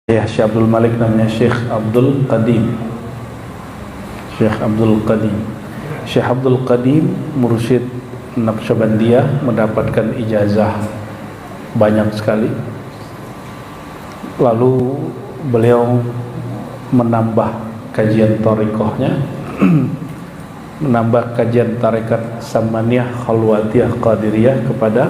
Ya, Syekh Abdul Malik namanya Syekh Abdul Qadim. Syekh Abdul Qadim. Syekh Abdul Qadim mursyid Naqsyabandiyah, mendapatkan ijazah banyak sekali. Lalu beliau menambah kajian thariqahnya, menambah kajian tarekat Samaniyah, Khalwatiyah, Qadiriyah kepada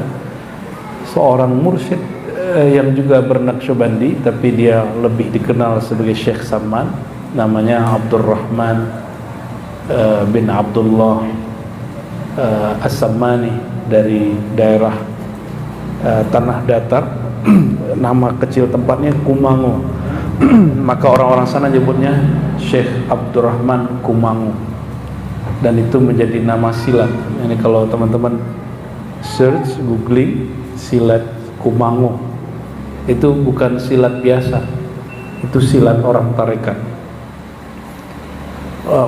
seorang mursyid yang juga bernaqsyabandi, tapi dia lebih dikenal sebagai Syekh Saman, namanya Abdurrahman bin Abdullah As-Samani dari daerah Tanah Datar. Nama kecil tempatnya Kumangu. Maka orang-orang sana nyebutnya Syekh Abdurrahman Kumangu, dan itu menjadi nama silat. Ini kalau teman-teman search, googling silat Kumangu, itu bukan silat biasa, itu silat orang tarekat.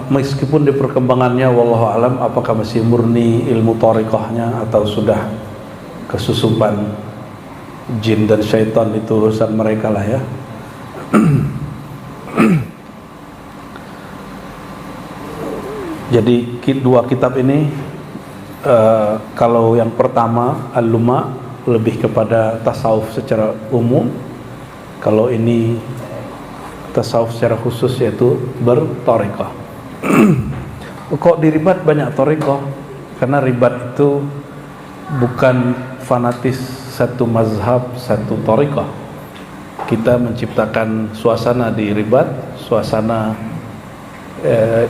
Meskipun di perkembangannya wallahu alam apakah masih murni ilmu tarekhahnya atau sudah kesusupan jin dan syaitan, itu urusan mereka lah ya. Jadi dua kitab ini, kalau yang pertama Al-Luma lebih kepada tasawuf secara umum, kalau ini tasawuf secara khusus yaitu berthariqah. Kok di ribat banyak thariqah? Karena ribat itu bukan fanatis satu mazhab, satu thariqah. Kita menciptakan suasana di ribat, suasana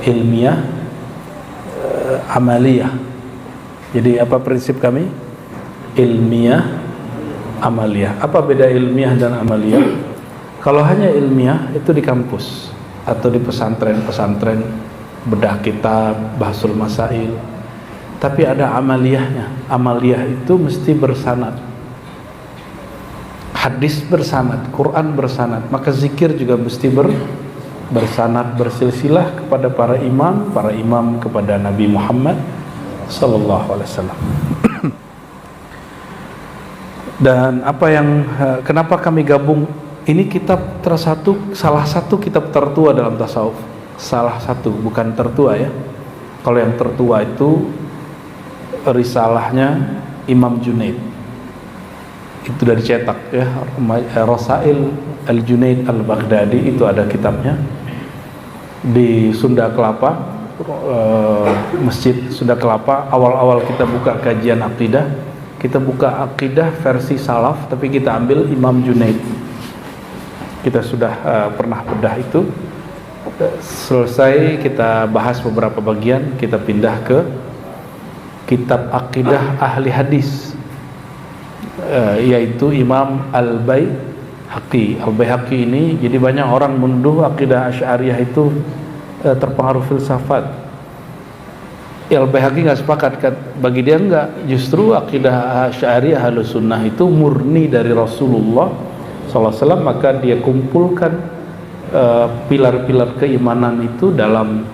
ilmiah, amaliyah. Jadi apa prinsip kami? Ilmiah, amaliyah. Apa beda ilmiah dan amaliyah? Kalau hanya ilmiah itu di kampus atau di pesantren-pesantren, bedah kitab, bahsul masail. Tapi ada amaliyahnya. Amaliyah itu mesti bersanad. Hadis bersanad, Quran bersanad, maka zikir juga mesti bersanad, bersilsilah kepada para imam kepada Nabi Muhammad sallallahu alaihi wasallam. Dan apa yang kenapa kami gabung ini, kitab salah satu kitab tertua dalam tasawuf. Salah satu, bukan tertua ya. Kalau yang tertua itu risalahnya Imam Junaid. Itu dari cetak ya, Rasail Al-Junaid Al-Baghdadi, itu ada kitabnya di Sunda Kelapa, Masjid Sunda Kelapa. Awal-awal kita buka kajian akidah, kita buka akidah versi salaf, tapi kita ambil Imam Junaid. Kita sudah pernah bedah itu. Selesai kita bahas beberapa bagian, kita pindah ke kitab akidah ahli hadis, yaitu Imam Al-Baihaqi. Al-Baihaqi ini, jadi banyak orang menuduh akidah Asy'ariyah itu terpengaruh filsafat. Al-Baihaqi nggak sepakat, bagi dia enggak, justru akidah Asy'ariyah Ahlus Sunnah itu murni dari Rasulullah SAW, maka dia kumpulkan pilar-pilar keimanan itu dalam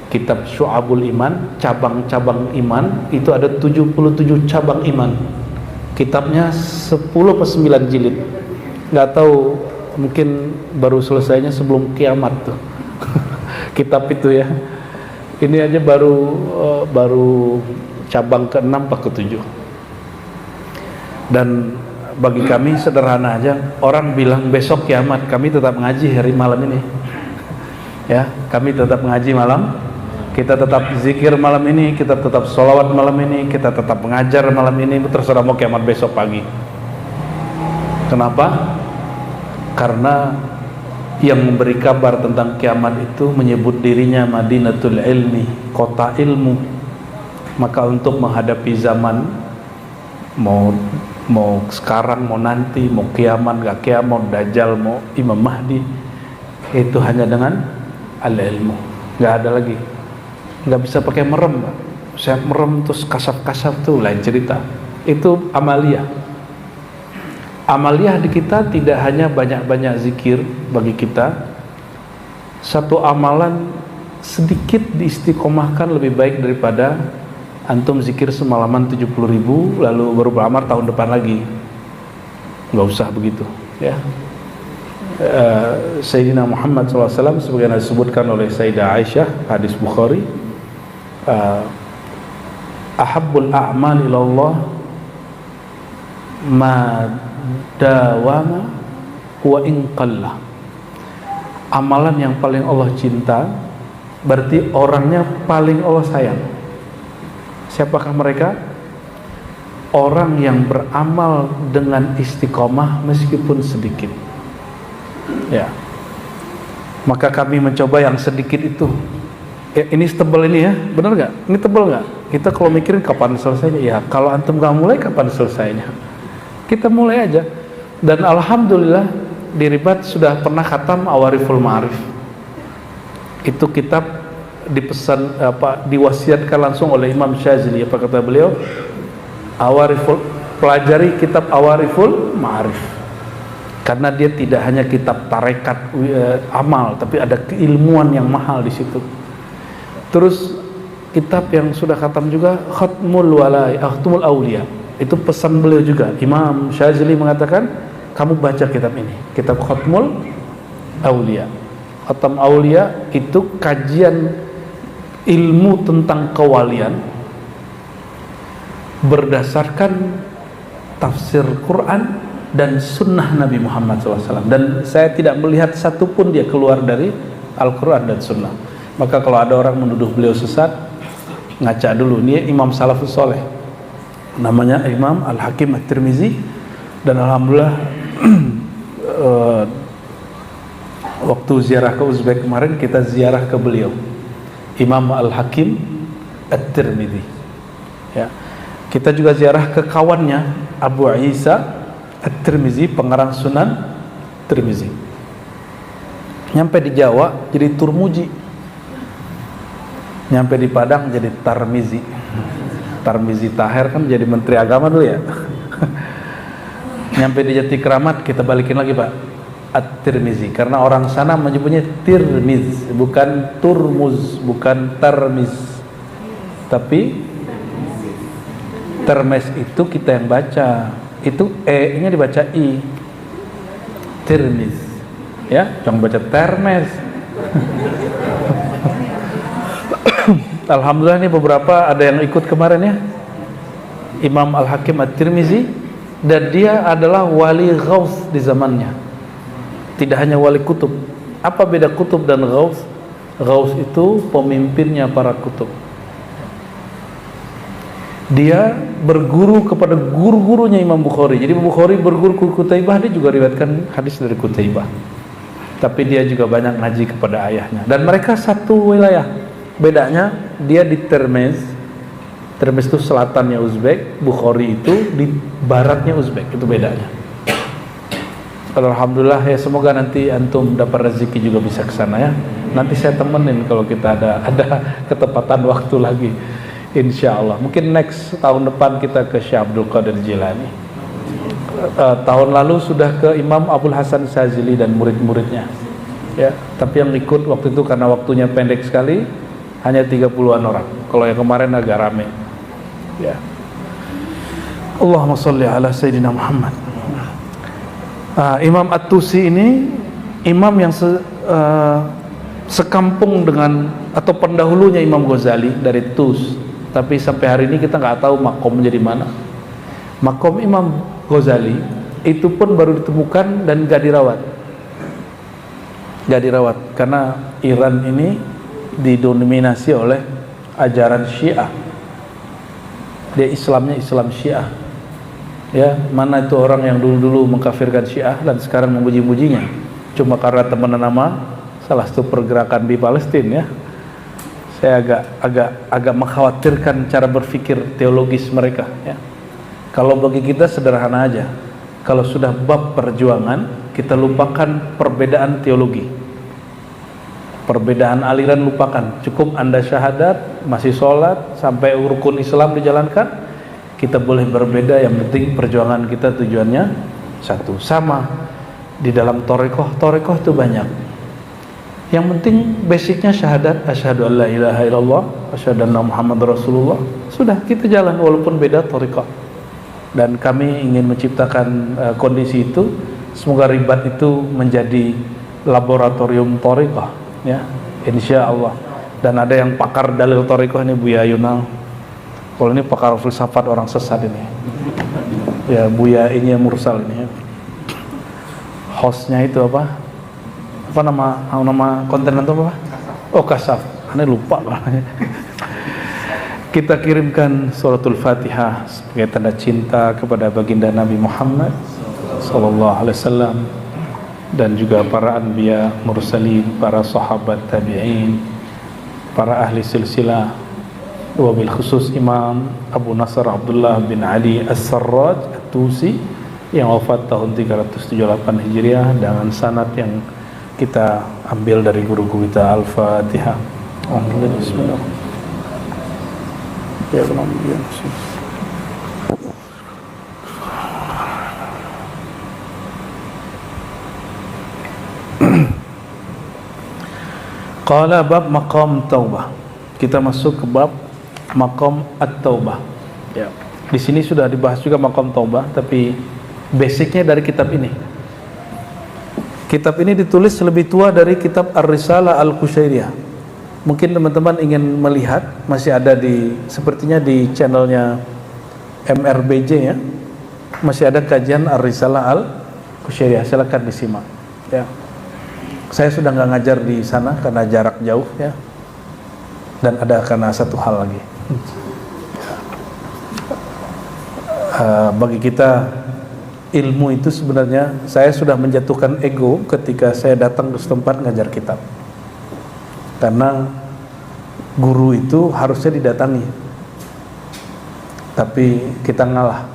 kitab Syu'abul Iman, cabang-cabang iman. Itu ada 77 cabang iman. Kitabnya 10/9 jilid. Nggak tahu, mungkin baru selesainya sebelum kiamat tuh kitab itu ya. Ini aja baru cabang ke-6 atau ke-7. Dan bagi kami sederhana aja, orang bilang besok kiamat, kami tetap ngaji hari malam ini. Ya, kami tetap ngaji malam, kita tetap zikir malam ini, kita tetap sholawat malam ini, kita tetap mengajar malam ini, terserah mau kiamat besok pagi. Kenapa? Karena yang memberi kabar tentang kiamat itu menyebut dirinya Madinatul Ilmi, kota ilmu. Maka untuk menghadapi zaman, mau sekarang, mau nanti, mau kiamat, gak kiamat, dajjal, mau Imam Mahdi, itu hanya dengan al-ilmu. Gak ada lagi, gak bisa pakai merem. Saya merem terus kasar-kasar tuh lain cerita. Itu amaliyah. Amaliyah di kita tidak hanya banyak-banyak zikir. Bagi kita satu amalan sedikit diistiqomahkan lebih baik daripada antum zikir semalaman 70.000 lalu baru beramal tahun depan lagi. Nggak usah begitu ya. Sayyidina Muhammad SAW sebagaimana disebutkan oleh Sayyidah Aisyah, hadis Bukhari, ahabbul a'mal ilallah ma dawama wa in qalla. Amalan yang paling Allah cinta berarti orangnya paling Allah sayang. Siapakah mereka? Orang yang beramal dengan istiqomah meskipun sedikit. Ya. Maka kami mencoba yang sedikit itu. Ini tebal ini ya, benar nggak? Ini tebal nggak? Kita kalau mikirin kapan selesainya? Ya, kalau antum nggak mulai kapan selesainya? Kita mulai aja. Dan alhamdulillah di Ribat sudah pernah khatam Awariful Ma'arif. Itu kitab dipesan diwasiatkan langsung oleh Imam Syazili. Apa kata beliau? Pelajari kitab Awariful Ma'arif. Karena dia tidak hanya kitab tarekat amal, tapi ada keilmuan yang mahal di situ. Terus kitab yang sudah khatam juga Khatmul Auliya. Itu pesan beliau juga. Imam Syazili mengatakan, kamu baca kitab ini, kitab Khatmul Auliya. Khatam Auliya itu kajian ilmu tentang kewalian berdasarkan tafsir Quran dan sunnah Nabi Muhammad SAW. Dan saya tidak melihat satupun dia keluar dari Al-Quran dan sunnah. Maka kalau ada orang menuduh beliau sesat, ngaca dulu. Ini Imam Salafus Soleh, namanya Imam Al-Hakim At-Tirmizi. Dan alhamdulillah waktu ziarah ke Uzbek kemarin, kita ziarah ke beliau, Imam Al-Hakim At-Tirmizi ya. Kita juga ziarah ke kawannya Abu Isa At-Tirmizi, pengarang Sunan Tirmizi. Nyampe di Jawa jadi Turmuji, nyampe di Padang jadi Tarmizi. Tarmizi Taher kan jadi menteri agama dulu ya. Nyampe di Jati Keramat kita balikin lagi Pak, At-Tirmizi, karena orang sana menyebutnya Tirmiz, bukan Turmuz, bukan Tarmiz, tapi Termes itu kita yang baca, itu E-nya dibaca I, Tirmiz ya, jangan baca Termes. Alhamdulillah ini beberapa ada yang ikut kemarin ya, Imam Al-Hakim At-Tirmizi, dan dia adalah wali ghaus di zamannya, tidak hanya wali kutub. Apa beda kutub dan ghaus? Ghaus itu pemimpinnya para kutub. Dia berguru kepada guru-gurunya Imam Bukhari. Jadi Bukhari berguru ke Qutaibah, dia juga riwayatkan hadis dari Qutaibah. Tapi dia juga banyak ngaji kepada ayahnya. Dan mereka satu wilayah. Bedanya dia di Termez. Termez itu selatannya Uzbek, Bukhari itu di baratnya Uzbek. Itu bedanya. Alhamdulillah ya, semoga nanti antum dapat rezeki juga bisa ke sana ya. Nanti saya temenin kalau kita ada ketepatan waktu lagi. Insya Allah, mungkin next tahun depan kita ke Syekh Abdul Qadir Jilani. Tahun lalu sudah ke Imam Abdul Hasan Syazili dan murid-muridnya ya, tapi yang ikut waktu itu karena waktunya pendek sekali, hanya 30-an orang. Kalau yang kemarin agak rame ya. Allahumma sholli ala Sayyidina Muhammad. Imam At-Tusi ini imam yang sekampung dengan atau pendahulunya Imam Ghazali dari Tus. Tapi sampai hari ini kita nggak tahu makomnya di mana. Makom Imam Ghazali itu pun baru ditemukan dan nggak dirawat. Nggak dirawat karena Iran ini didominasi oleh ajaran Syiah. Dia Islamnya Islam Syiah. Ya, mana itu orang yang dulu-dulu mengkafirkan Syiah dan sekarang memuji-mujinya cuma karena teman nama salah satu pergerakan di Palestina ya. Saya agak mengkhawatirkan cara berpikir teologis mereka ya. Kalau bagi kita sederhana aja. Kalau sudah bab perjuangan, kita lupakan perbedaan teologi. Perbedaan aliran lupakan. Cukup Anda syahadat, masih sholat, sampai rukun Islam dijalankan, kita boleh berbeda, yang penting perjuangan kita tujuannya satu. Sama di dalam torekoh itu banyak. Yang penting basicnya syahadat, asyhadu an la ilaha illallah, asyhadu anna Muhammad Rasulullah. Sudah, kita jalan walaupun beda thariqah. Dan kami ingin menciptakan kondisi itu Semoga Ribat itu menjadi laboratorium thariqah, ya, insya Allah. Dan ada yang pakar dalil thariqah ini, Buya Yunal. Kalau ini pakar filsafat orang sesat ini, ya, Buya ini Mursal ini, ya. Hostnya itu apa nama konten itu apa? Oh, Kasaf. Aneh lupa. Kita kirimkan suratul Fatihah sebagai tanda cinta kepada baginda Nabi Muhammad sallallahu alaihi wasallam, dan juga para anbiya mursalin, para sahabat tabi'in, para ahli silsilah, wabil khusus Imam Abu Nasr Abdullah bin Ali As-Sarraj At-Tusi yang wafat tahun 378 Hijriah dengan sanad yang kita ambil dari guru-guru kita. Al-Fatihah. Bismillah. Ya Allah. Qala bab maqam taubah. Kita masuk ke bab maqam at-taubah. Ya. Di sini sudah dibahas juga maqam taubah, tapi basicnya dari kitab ini. Kitab ini ditulis lebih tua dari kitab Ar-Risalah Al-Qushairiyah. Mungkin teman-teman ingin melihat, masih ada sepertinya di channelnya MRBJ, ya. Masih ada kajian Ar-Risalah Al-Qushairiyah. Silakan disimak, ya. Saya sudah nggak ngajar di sana karena jarak jauh, ya. Dan ada karena satu hal lagi. Bagi kita, ilmu itu sebenarnya, saya sudah menjatuhkan ego ketika saya datang ke setempat ngajar kitab. Karena guru itu harusnya didatangi, tapi kita ngalah.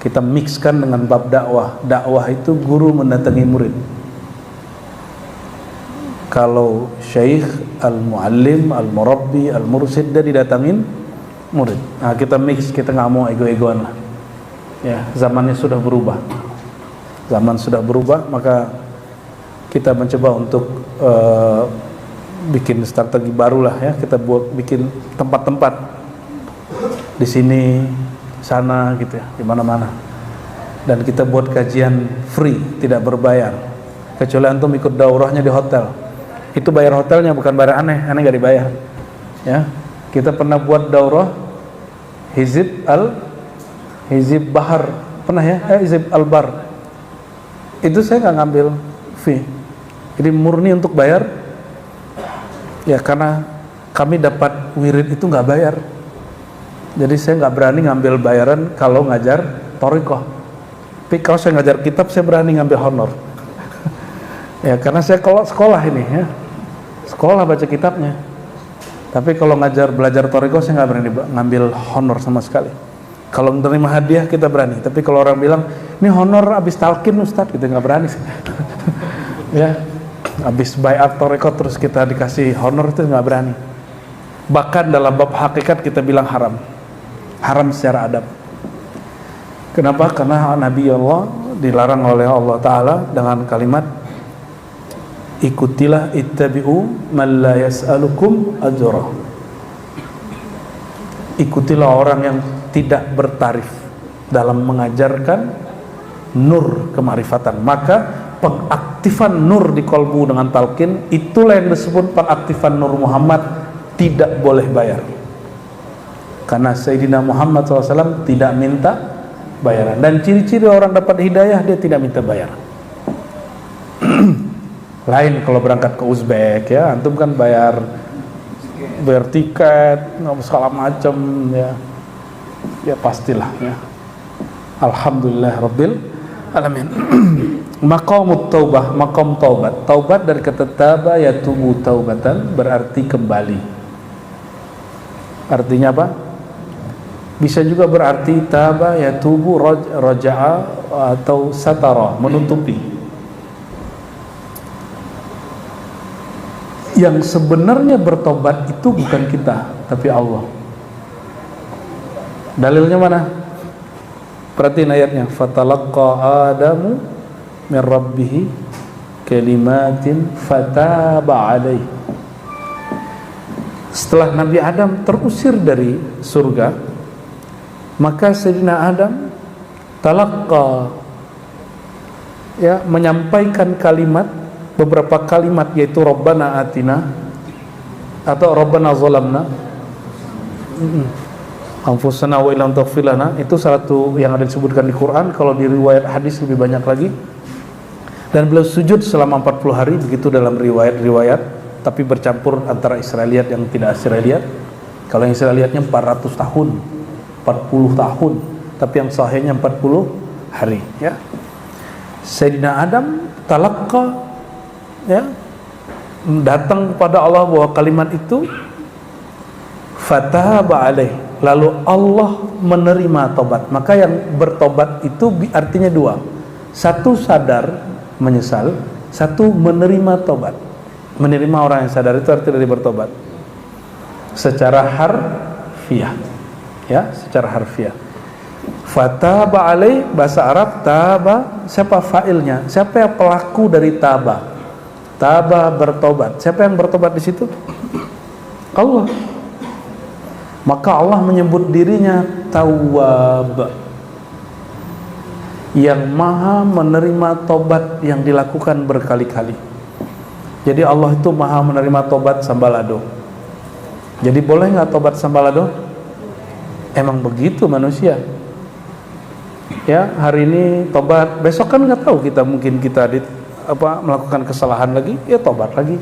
Kita mixkan dengan bab dakwah. Dakwah itu guru mendatangi murid. Kalau syekh, al-muallim, al-murabbi, al-mursid, dia didatangin murid. Nah, kita mix, kita nggak mau ego-egoan lah. Ya, zamannya sudah berubah. Zaman sudah berubah, maka kita mencoba untuk bikin strategi baru lah, ya. Kita bikin tempat-tempat di sini, sana, gitu ya, di mana-mana. Dan kita buat kajian free, tidak berbayar. Kecuali antum ikut daurahnya di hotel. Itu bayar hotelnya, bukan bayar aneh nggak dibayar, ya. Kita pernah buat daurah Hizib Bahar, pernah ya, Hizib Al-Bar. Itu saya nggak ngambil fee, jadi murni untuk bayar, ya, karena kami dapat wirid itu nggak bayar. Jadi saya nggak berani ngambil bayaran kalau ngajar thariqah. Tapi kalau saya ngajar kitab, saya berani ngambil honor. Ya, karena saya kalau sekolah ini, ya, sekolah baca kitabnya. Tapi kalau belajar thariqah, saya nggak berani ngambil honor sama sekali. Kalau menerima hadiah kita berani, tapi kalau orang bilang ini honor abis talqin Ustadz, kita nggak berani. Ya, abis baiat thariqah terus kita dikasih honor, itu nggak berani. Bahkan dalam bab hakikat kita bilang haram secara adab. Kenapa? Karena Nabi Allah dilarang oleh Allah Ta'ala dengan kalimat ikutilah, ittabi'u man la yas'alukum ajra. Ikutilah orang yang tidak bertarif dalam mengajarkan nur kemarifatan. Maka pengaktifan nur di kolbu dengan talqin, itulah yang disebut pengaktifan nur Muhammad, tidak boleh bayar. Karena Sayyidina Muhammad SAW tidak minta bayaran. Dan ciri-ciri orang dapat hidayah, dia tidak minta bayar. Lain kalau berangkat ke Uzbek, ya, antum kan bayar tiket, segala macam, ya. Ya pastilah, ya. Alhamdulillah Rabbil Alamin. Maqamut taubah, maqam taubat. Taubat dari kata taba yatubu taubatan, berarti kembali. Artinya apa? Bisa juga berarti taba yatubu raja'a atau satara, menutupi. Yang sebenarnya bertobat itu bukan kita, tapi Allah. Dalilnya mana? Perhatiin ayatnya. Fatalaqqa Adamu min rabbih kalimatin fataba alaihi. Setelah Nabi Adam terusir dari surga, maka Sayyidina Adam talaqqa ya, menyampaikan kalimat, beberapa kalimat, yaitu Rabbana atina atau Rabbana zalamna anfusana wa illam taghfir lana, itu satu yang ada disebutkan di Quran. Kalau di riwayat hadis lebih banyak lagi. Dan beliau sujud selama 40 hari, begitu dalam riwayat-riwayat, tapi bercampur antara Israiliyat yang tidak Israiliyat. Kalau yang Israiliyatnya 400 tahun, 40 tahun, tapi yang sahihnya 40 hari, ya. Sayyidina Adam talaqqa, ya, datang kepada Allah bahwa kalimat itu fataba alaih, lalu Allah menerima tobat. Maka yang bertobat itu artinya dua, satu sadar menyesal, satu menerima tobat. Menerima orang yang sadar itu arti dari bertobat secara harfiah, ya, secara harfiah. Fataba alaih, bahasa Arab taba, siapa fa'ilnya? Siapa yang pelaku dari taba? Taba, bertobat. Siapa yang bertobat di situ? Allah. Maka Allah menyebut dirinya Tawwab, yang maha menerima tobat yang dilakukan berkali-kali. Jadi Allah itu maha menerima tobat sambalado. Jadi boleh nggak tobat sambalado? Emang begitu manusia. Ya, hari ini tobat, besok kan nggak tahu, kita mungkin kita melakukan kesalahan lagi, ya tobat lagi.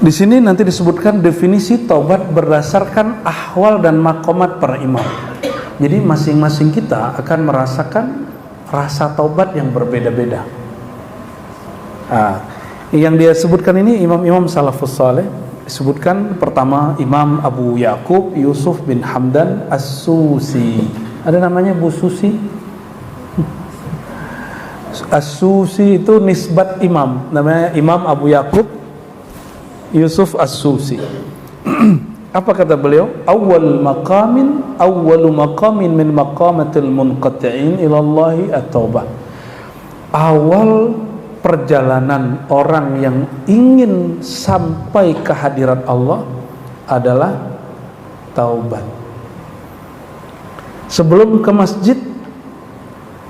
Di sini nanti disebutkan definisi tobat berdasarkan ahwal dan makomat para imam. Jadi masing-masing kita akan merasakan rasa tobat yang berbeda-beda. Yang dia sebutkan ini imam-imam salafus saleh. Disebutkan pertama Imam Abu Yaqub Yusuf bin Hamdan As-Susi. Ada namanya Bu Susi. As-Susi itu nisbat imam, namanya Imam Abu Yaqub Yusuf As-Susi. Apa kata beliau? Awwalu maqamin min maqamatil munqati'in ila Allahi at-taubah. Awal perjalanan orang yang ingin sampai ke hadirat Allah adalah taubat. Sebelum ke masjid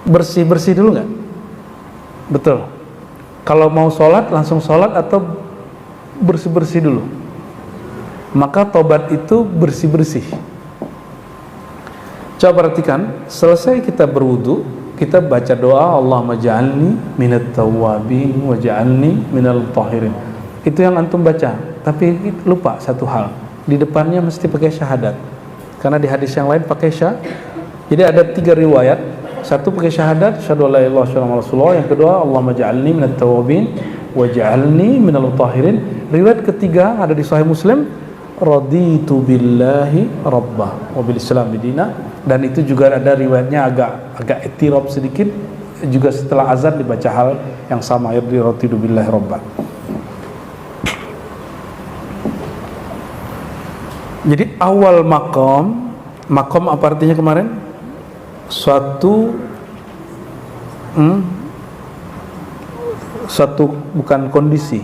bersih-bersih dulu nggak? Betul. Kalau mau sholat langsung sholat atau bersih-bersih dulu? Maka taubat itu bersih-bersih. Coba perhatikan, selesai kita berwudu, kita baca doa Allahumma ja'alni minat tawwabin wa ja'alni minal tahirin. Itu yang antum baca. Tapi lupa satu hal, di depannya mesti pakai syahadat. Karena di hadis yang lain pakai syahadat. Jadi ada 3 riwayat. Satu pakai syahadat, syahadu la ilaha illallah rasulullah. Yang kedua, Allahumma ja'alni minat tawwabin wa ja'alni minal tahirin. Riwayat ketiga ada di Sahih Muslim, raditu billahi rabbah wa bil islam bidina. Dan itu juga ada riwayatnya agak etirab sedikit, juga setelah azan dibaca hal yang sama, raditu billahi rabbah. Jadi awal makom apa artinya kemarin? Suatu bukan kondisi,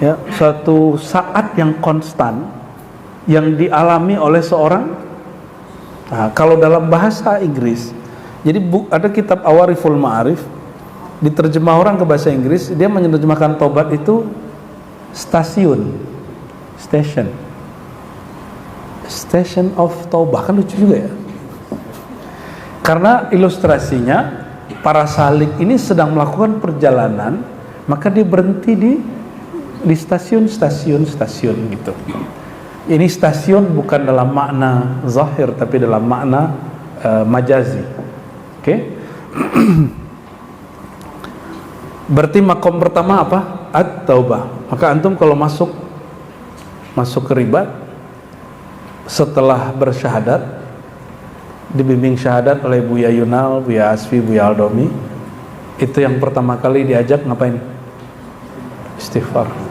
ya, suatu saat yang konstan yang dialami oleh seorang. Nah, kalau dalam bahasa Inggris, jadi ada kitab Awariful Ma'arif, diterjemah orang ke bahasa Inggris, dia menerjemahkan tobat itu station of taubah. Kan lucu juga ya, karena ilustrasinya para salik ini sedang melakukan perjalanan, maka dia berhenti di stasiun gitu. Ini stasiun bukan dalam makna zahir, tapi dalam makna majazi. Oke? Berarti makom pertama apa? At-taubah. Maka antum kalau masuk ke ribat, setelah bersyahadat, dibimbing syahadat oleh Buya Yunal, Buya Asfi, Buya Aldomi, itu yang pertama kali diajak ngapain? Istighfar.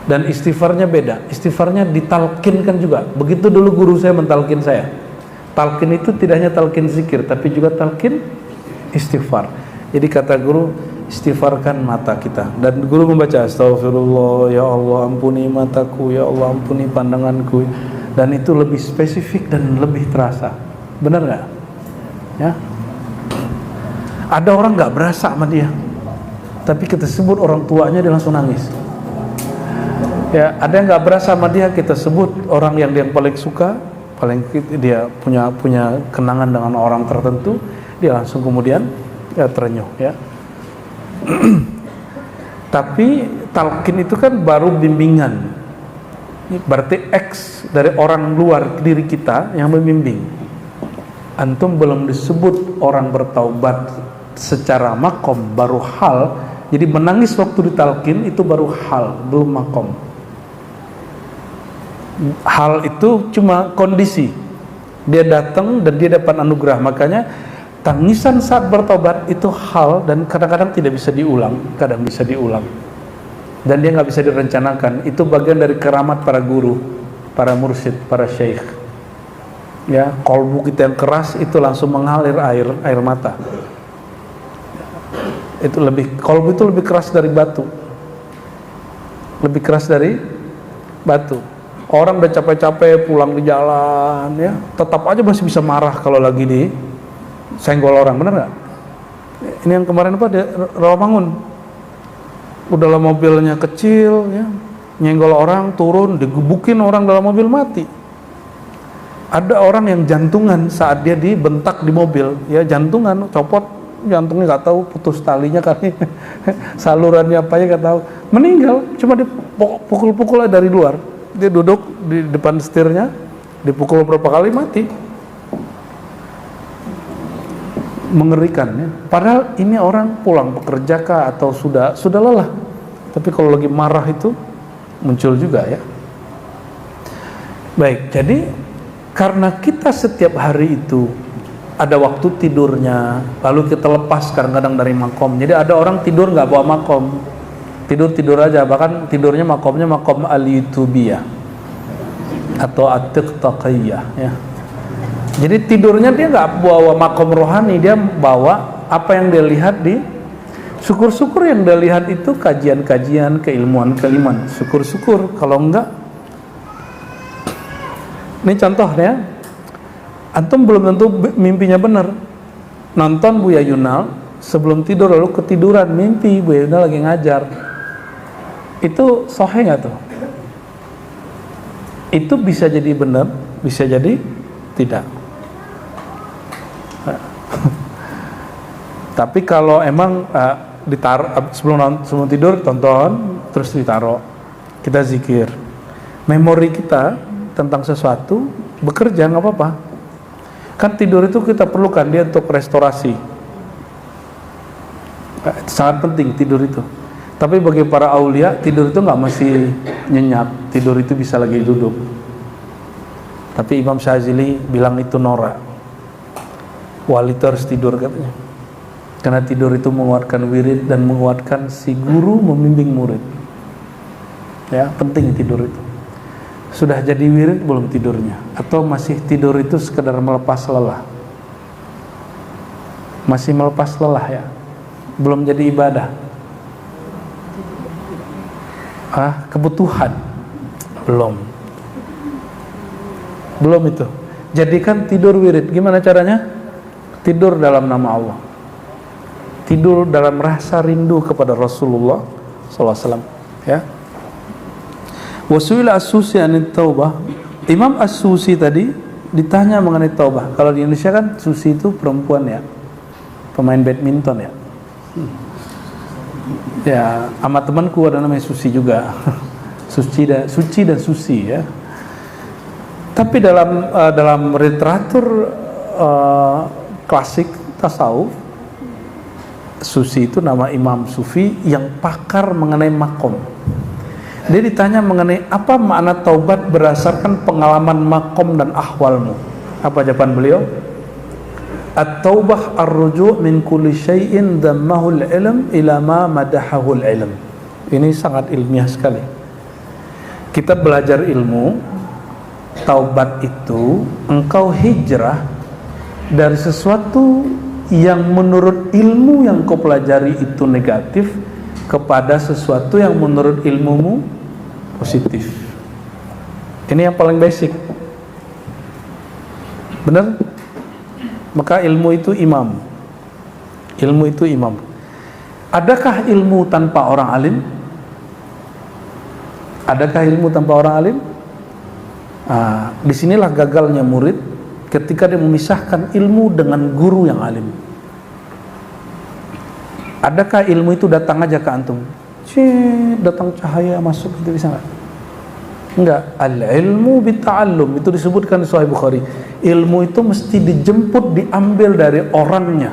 Dan istighfarnya beda. Istighfarnya ditalkinkan juga. Begitu dulu guru saya mentalkin saya. Talkin itu tidak hanya talkin zikir, tapi juga talkin istighfar. Jadi kata guru, istighfarkan mata kita. Dan guru membaca astagfirullah, ya Allah ampuni mataku, ya Allah ampuni pandanganku. Dan itu lebih spesifik dan lebih terasa. benar nggak? Ya, ada orang nggak berasa sama dia, tapi kita sebut orang tuanya dia langsung nangis. Ya, ada yang nggak berasa sama dia, kita sebut orang yang dia paling suka, paling dia punya kenangan dengan orang tertentu, dia langsung kemudian ya terenyuh ya. Tapi talqin itu kan baru bimbingan. Berarti X dari orang luar diri kita yang membimbing. Antum belum disebut orang bertaubat secara makom, baru hal. Jadi menangis waktu ditalqin itu baru hal, belum makom. Hal itu cuma kondisi. Dia datang dan dia dapat anugerah. Makanya tangisan saat bertobat itu hal, dan kadang-kadang tidak bisa diulang, kadang bisa diulang. Dan dia nggak bisa direncanakan. Itu bagian dari keramat para guru, para mursyid, para syekh. Ya, kolbu kita yang keras itu langsung mengalir air mata. Itu kolbu itu lebih keras dari batu. Lebih keras dari batu. Orang udah capek-capek pulang di jalan ya, tetap aja masih bisa marah kalau lagi di senggol orang, bener nggak? Ini yang kemarin apa? Rawamangun. Udahlah mobilnya kecil ya, nyenggol orang, turun, digebukin orang dalam mobil, mati. Ada orang yang jantungan saat dia dibentak di mobil, ya jantungan, copot jantungnya, nggak tahu putus talinya kali, salurannya apa ya nggak tahu, meninggal, cuma dipukul-pukul dari luar. Dia duduk di depan setirnya, dipukul beberapa kali, mati. Mengerikan ya. Padahal ini orang pulang bekerja kah atau sudah lelah. Tapi kalau lagi marah itu muncul juga ya. Baik, jadi karena kita setiap hari itu ada waktu tidurnya, lalu kita lepas kadang-kadang dari makom. Jadi ada orang tidur nggak bawa makom, tidur aja, bahkan tidurnya makomnya makom al-yutubiyah atau at-taqiyah ya. Jadi tidurnya dia nggak bawa makom rohani, dia bawa apa yang dia lihat di syukur-syukur yang dia lihat itu kajian-kajian, keilmuan. Syukur-syukur, kalau enggak. Ini contohnya, antum belum tentu mimpinya benar. Nonton Buya Yunal sebelum tidur lalu ketiduran, mimpi Buya Yunal lagi ngajar. Itu sahih nggak tuh? Itu bisa jadi benar, bisa jadi tidak. Tapi kalau emang ditaruh sebelum tidur tonton, terus ditaruh, kita zikir, memori kita tentang sesuatu bekerja, nggak apa-apa. Kan tidur itu kita perlukan dia untuk restorasi, sangat penting tidur itu. Tapi bagi para aulia, tidur itu nggak mesti nyenyak, tidur itu bisa lagi duduk. Tapi Imam Syazili bilang itu norak, wali itu harus tidur katanya. Karena tidur itu menguatkan wirid dan menguatkan si guru membimbing murid. Ya, penting tidur itu. Sudah jadi wirid belum tidurnya? Atau masih tidur itu sekedar melepas lelah? Masih melepas lelah ya? Belum jadi ibadah? Kebutuhan? Belum itu. Jadikan tidur wirid. Gimana caranya? Tidur dalam nama Allah. Tidur dalam rasa rindu kepada Rasulullah SAW ya. Wasuila As-Susi anit taubah. Imam As-Susi tadi ditanya mengenai taubah. Kalau di Indonesia kan Susi itu perempuan ya, pemain badminton ya. Ya, sama temanku ada namanya Susi juga. Suci dan Susi ya. Tapi dalam literatur klasik tasawuf, Susi itu nama imam sufi yang pakar mengenai makom. Dia ditanya mengenai apa makna taubat berdasarkan pengalaman makom dan ahwalmu. Apa jawaban beliau? At-taubah ar-ruju' min kulli syai'in dhammahu al-ilm ila ma madahahu al-ilm. Ini sangat ilmiah sekali. Kita belajar ilmu, taubat itu engkau hijrah dari sesuatu yang menurut ilmu yang kau pelajari itu negatif kepada sesuatu yang menurut ilmumu positif. Ini yang paling basic. Benar? Maka ilmu itu imam. Ilmu itu imam. Adakah ilmu tanpa orang alim? Adakah ilmu tanpa orang alim? Disinilah gagalnya murid ketika dia memisahkan ilmu dengan guru yang alim. Adakah ilmu itu datang aja ke antum? Datang cahaya masuk, itu bisa nggak? Enggak. Al-ilmu bita'allum, itu disebutkan di Sahih Bukhari. Ilmu itu mesti dijemput, diambil dari orangnya.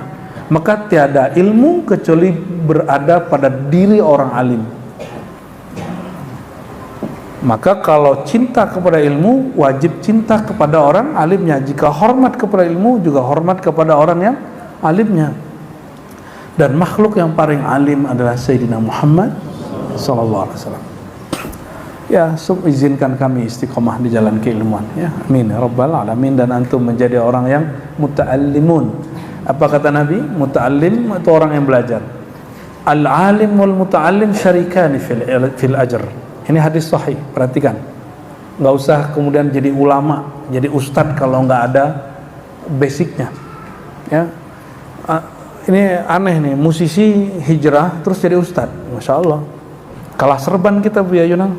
Maka tiada ilmu kecuali berada pada diri orang alim. Maka kalau cinta kepada ilmu, wajib cinta kepada orang alimnya. Jika hormat kepada ilmu, juga hormat kepada orang yang alimnya. Dan makhluk yang paling alim adalah Sayyidina Muhammad SAW. Ya, izinkan kami istiqomah di jalan keilmuan, ya. Amin ya rabbal alamin. Dan antum menjadi orang yang muta'allimun. Apa kata Nabi? Muta'allim itu orang yang belajar. Al-alim wal muta'allim syarikani fil ajr. Ini hadis sahih, perhatikan. Nggak usah kemudian jadi ulama, jadi ustadz kalau nggak ada basicnya. Ya, ini aneh nih, musisi hijrah terus jadi ustadz, masya Allah. Kalah serban kita Bu Yunang.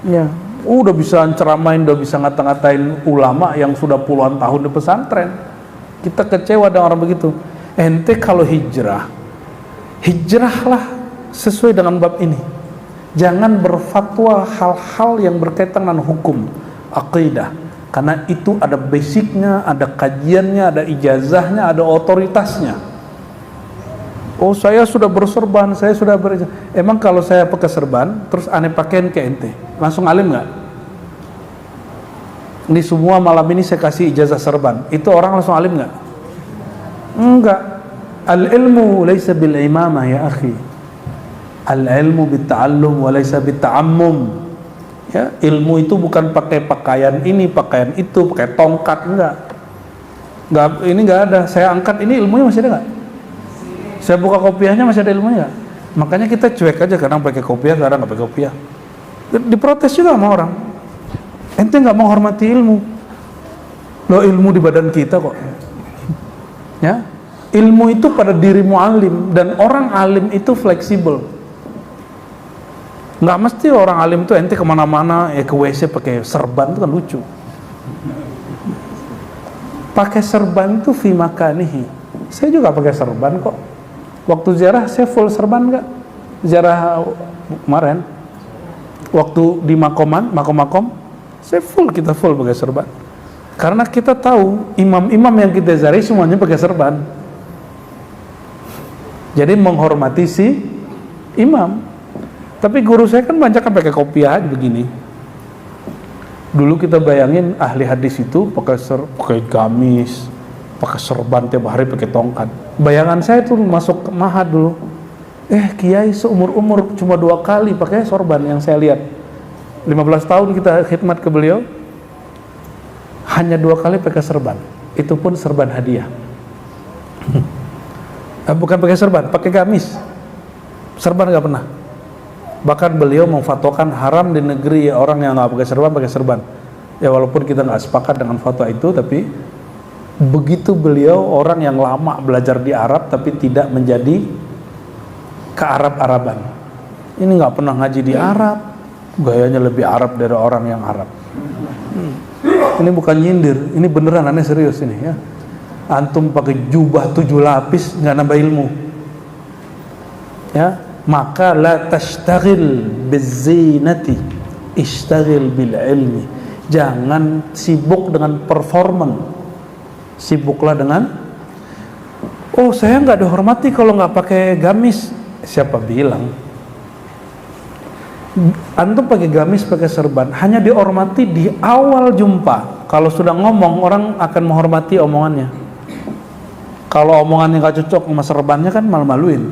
Ya, udah bisa ceramain, udah bisa ngata-ngatain ulama yang sudah puluhan tahun di pesantren. Kita kecewa dengan orang begitu. Ente kalau hijrah, hijrahlah sesuai dengan bab ini. Jangan berfatwa hal-hal yang berkaitan dengan hukum, aqidah. Karena itu ada basicnya, ada kajiannya, ada ijazahnya, ada otoritasnya. Oh, saya sudah berserban, saya sudah emang kalau saya pakai serban, terus aneh pakaian ke ente, langsung alim nggak? Ini semua malam ini saya kasih ijazah serban, itu orang langsung alim nggak? Enggak. Al-ilmu laysa bil imamah ya akhi. Al-ilmu bit-ta'allum wa laysa bit-ta'ammum. Ya, ilmu itu bukan pakai pakaian ini, pakaian itu, pakai tongkat, enggak. Ini enggak ada. Saya angkat ini, ilmunya masih ada enggak? Saya buka kopiahnya, masih ada ilmunya enggak? Makanya kita cuek aja, kadang pakai kopiah, kadang enggak pakai kopiah. Diprotes juga sama orang. Ente enggak menghormati ilmu. Loh, ilmu di badan kita kok. Ya, ilmu itu pada diri mu'alim, dan orang alim itu fleksibel. Nggak mesti orang alim itu ente kemana-mana ya ke WC pakai serban, itu kan lucu. Pakai serban itu fi makanihi. Saya juga pakai serban kok. Waktu ziarah saya full serban nggak? Ziarah kemarin, waktu di makom, saya kita full pakai serban. Karena kita tahu imam-imam yang kita ziarahi semuanya pakai serban. Jadi menghormati si imam. Tapi guru saya kan banyak kan pakai kopiah begini. Dulu kita bayangin ahli hadis itu pakai gamis, pakai serban tiap hari, pakai tongkat. Bayangan saya tuh masuk Mahat dulu. Kiai seumur-umur cuma 2 kali pakai sorban yang saya lihat. 15 tahun kita khidmat ke beliau, hanya 2 kali pakai serban. Itu pun serban hadiah. Bukan pakai serban, pakai gamis. Serban nggak pernah. Bahkan beliau memfatwakan haram di negeri orang yang nggak pakai serban. Ya walaupun kita nggak sepakat dengan fatwa itu, tapi begitu beliau orang yang lama belajar di Arab tapi tidak menjadi ke-Arab-Araban. Ini nggak pernah ngaji di Arab, gayanya lebih Arab dari orang yang Arab. Ini bukan nyindir, ini beneran, aneh serius ini ya. Antum pakai jubah 7 lapis nggak nambah ilmu. Ya, maka la tashtaghil bizinati, ishtaghil bil ilmi. Jangan sibuk dengan performan, sibuklah dengan saya nggak dihormati kalau nggak pakai gamis. Siapa bilang? Antum pakai gamis, pakai serban hanya dihormati di awal jumpa. Kalau sudah ngomong, orang akan menghormati omongannya. Kalau omongannya nggak cocok sama serbannya kan malu-maluin.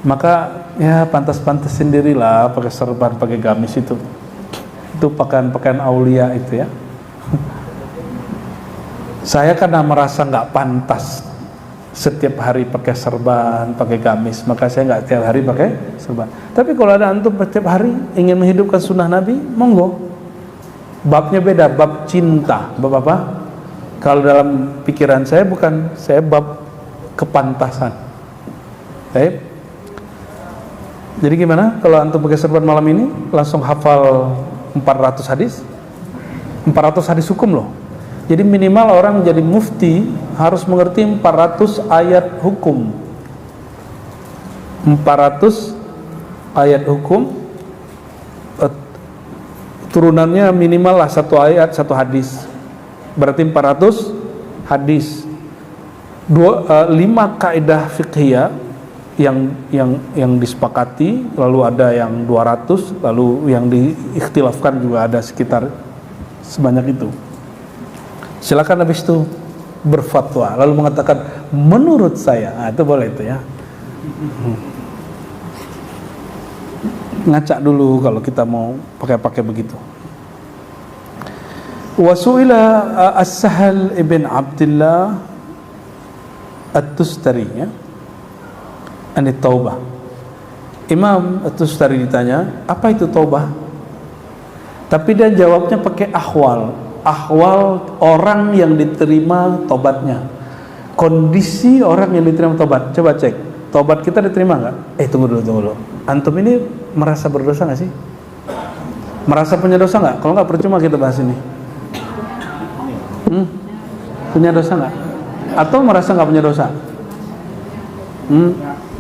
Maka ya pantas-pantas sendirilah pakai serban, pakai gamis itu. Itu pakaian-pakaian aulia itu ya. Saya karena merasa nggak pantas setiap hari pakai serban, pakai gamis, maka saya nggak tiap hari pakai serban. Tapi kalau ada antum setiap hari ingin menghidupkan sunnah Nabi, monggo. Babnya beda, bab cinta, bab apa? Kalau dalam pikiran saya bukan, saya bab kepantasan. Baik. Jadi gimana kalau antum pakai serban malam ini langsung hafal 400 hadis? 400 hadis hukum loh. Jadi minimal orang jadi mufti harus mengerti 400 ayat hukum. 400 ayat hukum, turunannya minimal lah 1 ayat 1 hadis. Berarti 400 hadis. 5 kaidah fiqhiyah yang disepakati, lalu ada yang 200, lalu yang diikhtilafkan juga ada sekitar sebanyak itu. Silakan habis itu berfatwa lalu mengatakan menurut saya. Nah, itu boleh itu ya. Ngacak dulu kalau kita mau pakai begitu. Wasuila As-Sahal ibn Abdullah At-Tustari ya, anit taubah. Imam At-Tustari ditanya, apa itu taubah? Tapi dia jawabnya pakai ahwal orang yang diterima tobatnya, kondisi orang yang diterima tobat. Coba cek, tobat kita diterima nggak? Tunggu dulu. Antum ini merasa berdosa nggak sih? Merasa punya dosa nggak? Kalau nggak percuma kita bahas ini. Punya dosa nggak? Atau merasa nggak punya dosa?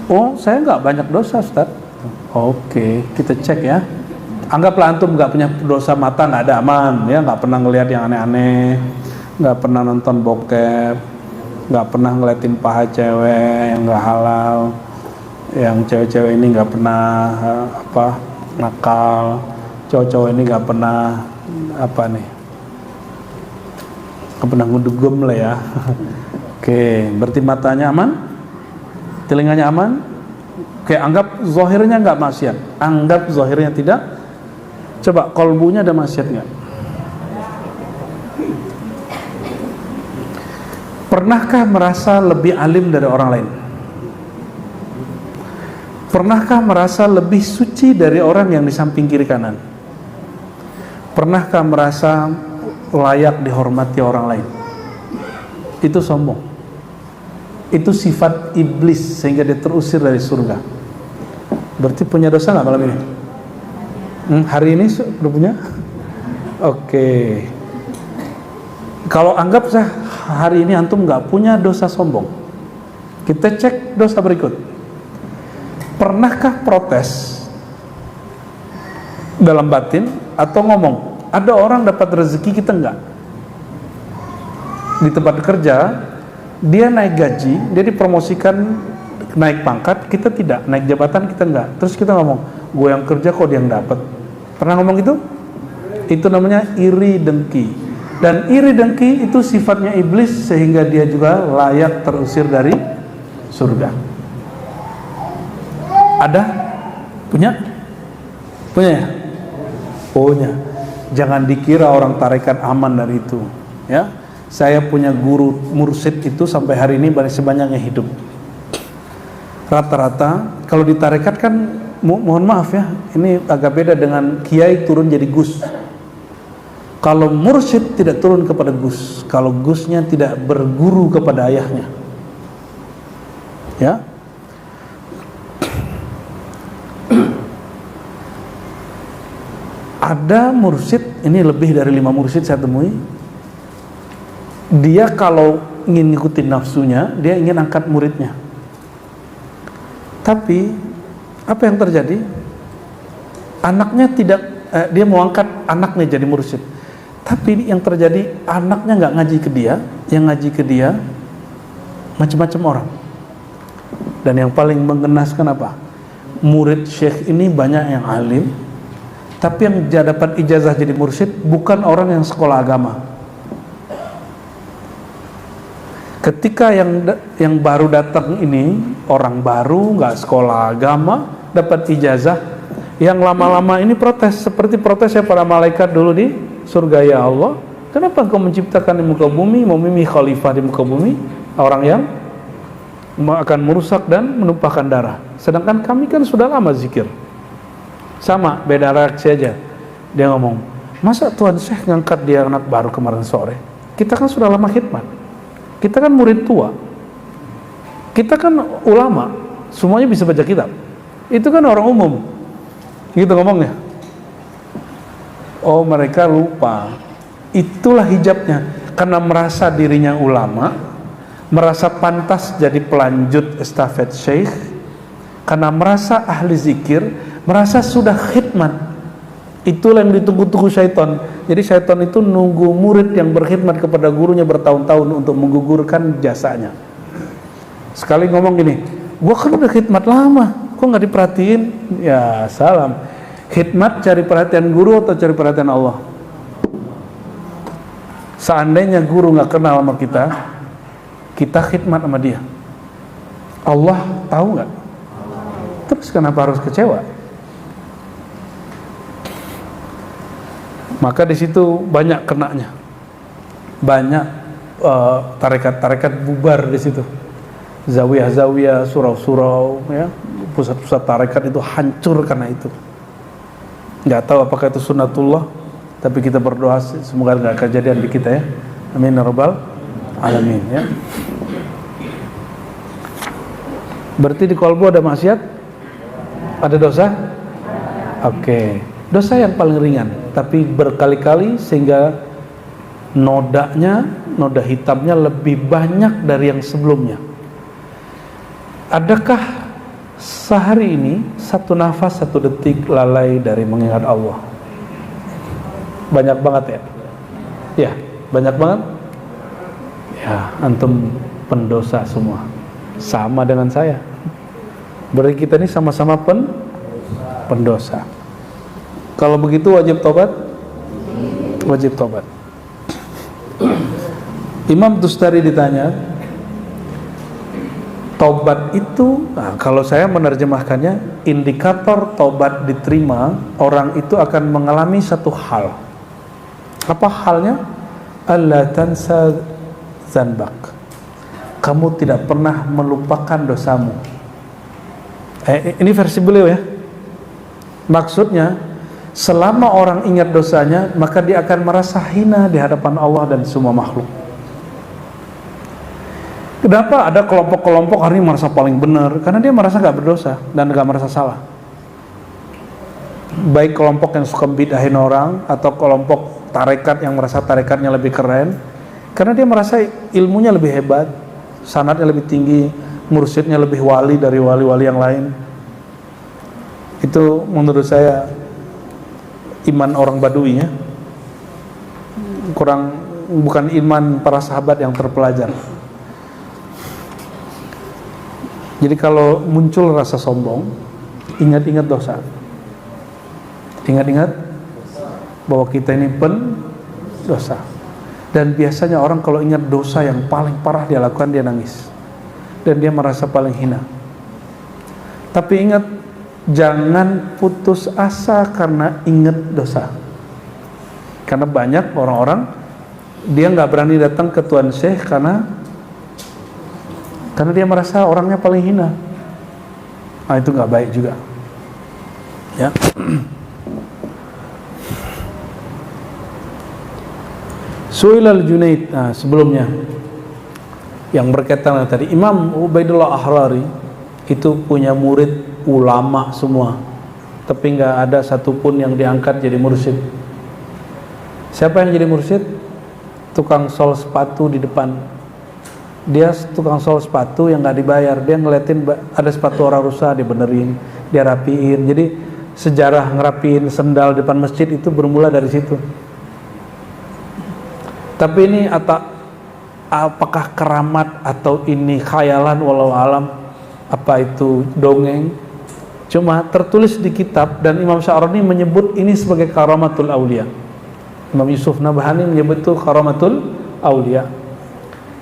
Oh, saya nggak banyak dosa, Ustaz. Oke, kita cek ya. Anggaplah antum nggak punya dosa mata, nggak ada, aman ya, nggak pernah ngelihat yang aneh-aneh, nggak pernah nonton bokep, nggak pernah ngeliatin paha cewek yang nggak halal, yang cewek-cewek ini nggak pernah nakal, cowok-cowok ini nggak pernah nggak pernah ngudugem lah ya. Oke, berarti matanya aman, telinganya aman. Oke, anggap zahirnya nggak maksiat, anggap zahirnya tidak. Coba kolbunya ada maksiat nggak? Pernahkah merasa lebih alim dari orang lain? Pernahkah merasa lebih suci dari orang yang di samping kiri kanan? Pernahkah merasa layak dihormati orang lain? Itu sombong. Itu sifat iblis sehingga dia terusir dari surga. Berarti punya dosa nggak malam ini? Hari ini udah punya? Oke. Kalau anggap hari ini antum nggak punya dosa sombong, kita cek dosa berikut. Pernahkah protes dalam batin atau ngomong? Ada orang dapat rezeki, kita enggak. Di tempat kerja dia naik gaji, dia dipromosikan naik pangkat, kita tidak. Naik jabatan, kita enggak. Terus kita ngomong, gue yang kerja kok dia yang dapat. Pernah ngomong gitu? Itu namanya iri dengki. Dan iri dengki itu sifatnya iblis sehingga dia juga layak terusir dari surga. Ada? Punya? Punya ya? Punya. Jangan dikira orang tarekat aman dari itu ya. Saya punya guru mursyid itu sampai hari ini sebanyak yang hidup. Rata-rata kalau di tarekat kan, mohon maaf ya, ini agak beda dengan kiai turun jadi gus. Kalau mursyid tidak turun kepada gus, kalau gusnya tidak berguru kepada ayahnya ya. Ada mursyid, ini lebih dari 5 mursyid saya temui, dia kalau ingin ngikutin nafsunya, dia ingin angkat muridnya. Tapi apa yang terjadi? Anaknya tidak, dia mau angkat anaknya jadi mursyid. Tapi yang terjadi, anaknya nggak ngaji ke dia, yang ngaji ke dia macam-macam orang. Dan yang paling mengenaskan apa? Murid syekh ini banyak yang alim, tapi yang dapat ijazah jadi mursyid bukan orang yang sekolah agama. Ketika yang baru datang ini, orang baru, nggak sekolah agama, dapat ijazah, yang lama-lama ini protes, seperti protesnya para malaikat dulu di surga. Ya Allah, kenapa Engkau menciptakan di muka bumi, memilih khalifah di muka bumi, orang yang akan merusak dan menumpahkan darah, sedangkan kami kan sudah lama zikir. Sama, beda reaksi aja. Dia ngomong, masa Tuhan Syekh ngangkat dia anak baru kemarin sore? Kita kan sudah lama khidmat, kita kan murid tua, kita kan ulama, semuanya bisa baca kitab. Itu kan orang umum, gitu ngomongnya. Oh, mereka lupa. Itulah hijabnya. Karena merasa dirinya ulama, merasa pantas jadi pelanjut estafet syekh, karena merasa ahli zikir, merasa sudah khidmat. Itulah yang ditunggu-tunggu syaitan. Jadi syaitan itu nunggu murid yang berkhidmat kepada gurunya bertahun-tahun untuk menggugurkan jasanya. Sekali ngomong gini, gua kan udah khidmat lama, kok nggak diperhatiin? Ya salam. Khidmat cari perhatian guru atau cari perhatian Allah? Seandainya guru nggak kenal sama kita, kita khidmat sama dia, Allah tahu nggak? Terus kenapa harus kecewa? Maka di situ banyak kenanya, banyak tarekat-tarekat bubar di situ, zawiyah-zawiyah, surau-surau, ya, pusat-pusat tarekat itu hancur karena itu. Nggak tahu apakah itu sunnatullah, tapi kita berdoa semoga nggak kejadian di kita ya. Amin ya rabbal alamin ya. Berarti di kolbu ada maksiat, ada dosa. Oke. Dosa yang paling ringan, tapi berkali-kali sehingga noda hitamnya lebih banyak dari yang sebelumnya. Adakah sehari ini satu nafas, satu detik lalai dari mengingat Allah? Banyak banget ya? Ya, banyak banget? Ya, antum pendosa semua. Sama dengan saya. Berarti kita ini sama-sama pendosa. Kalau begitu wajib tobat? Wajib tobat. Imam Tustari ditanya, tobat itu, nah, kalau saya menerjemahkannya, indikator tobat diterima, orang itu akan mengalami satu hal. Apa halnya? Alla tansa zanbak. Kamu tidak pernah melupakan dosamu. Ini versi beliau ya. Maksudnya, selama orang ingat dosanya, maka dia akan merasa hina di hadapan Allah dan semua makhluk. Kenapa ada kelompok-kelompok hari ini merasa paling benar? Karena dia merasa gak berdosa dan gak merasa salah. Baik kelompok yang suka bidahin orang, atau kelompok tarekat yang merasa tarekatnya lebih keren, karena dia merasa ilmunya lebih hebat, sanadnya lebih tinggi, mursyidnya lebih wali dari wali-wali yang lain. Itu menurut saya iman orang Badui ya, kurang, bukan iman para sahabat yang terpelajar. Jadi kalau muncul rasa sombong, ingat-ingat dosa, ingat-ingat bahwa kita ini pendosa. Dan biasanya orang kalau ingat dosa yang paling parah dia lakukan, dia nangis dan dia merasa paling hina. Tapi ingat, jangan putus asa karena ingat dosa. Karena banyak orang-orang dia nggak berani datang ke Tuan Syekh karena dia merasa orangnya paling hina. Nah, itu nggak baik juga. Ya. Su'ilal Junaid, nah, sebelumnya yang berkaitan dengan tadi, Imam Ubaidullah Ahrari itu punya murid ulama semua, tapi nggak ada satupun yang diangkat jadi mursyid. Siapa yang jadi mursyid? Tukang sol sepatu di depan. Dia tukang sol sepatu yang nggak dibayar. Dia ngeliatin ada sepatu orang rusak, dia benerin, dia rapiin. Jadi sejarah ngerapiin sendal depan masjid itu bermula dari situ. Tapi ini apakah keramat atau ini khayalan, walau alam, apa itu dongeng? Cuma tertulis di kitab, dan Imam Sya'rani menyebut ini sebagai karamatul aulia. Imam Yusuf Nabhani menyebut itu karamatul aulia.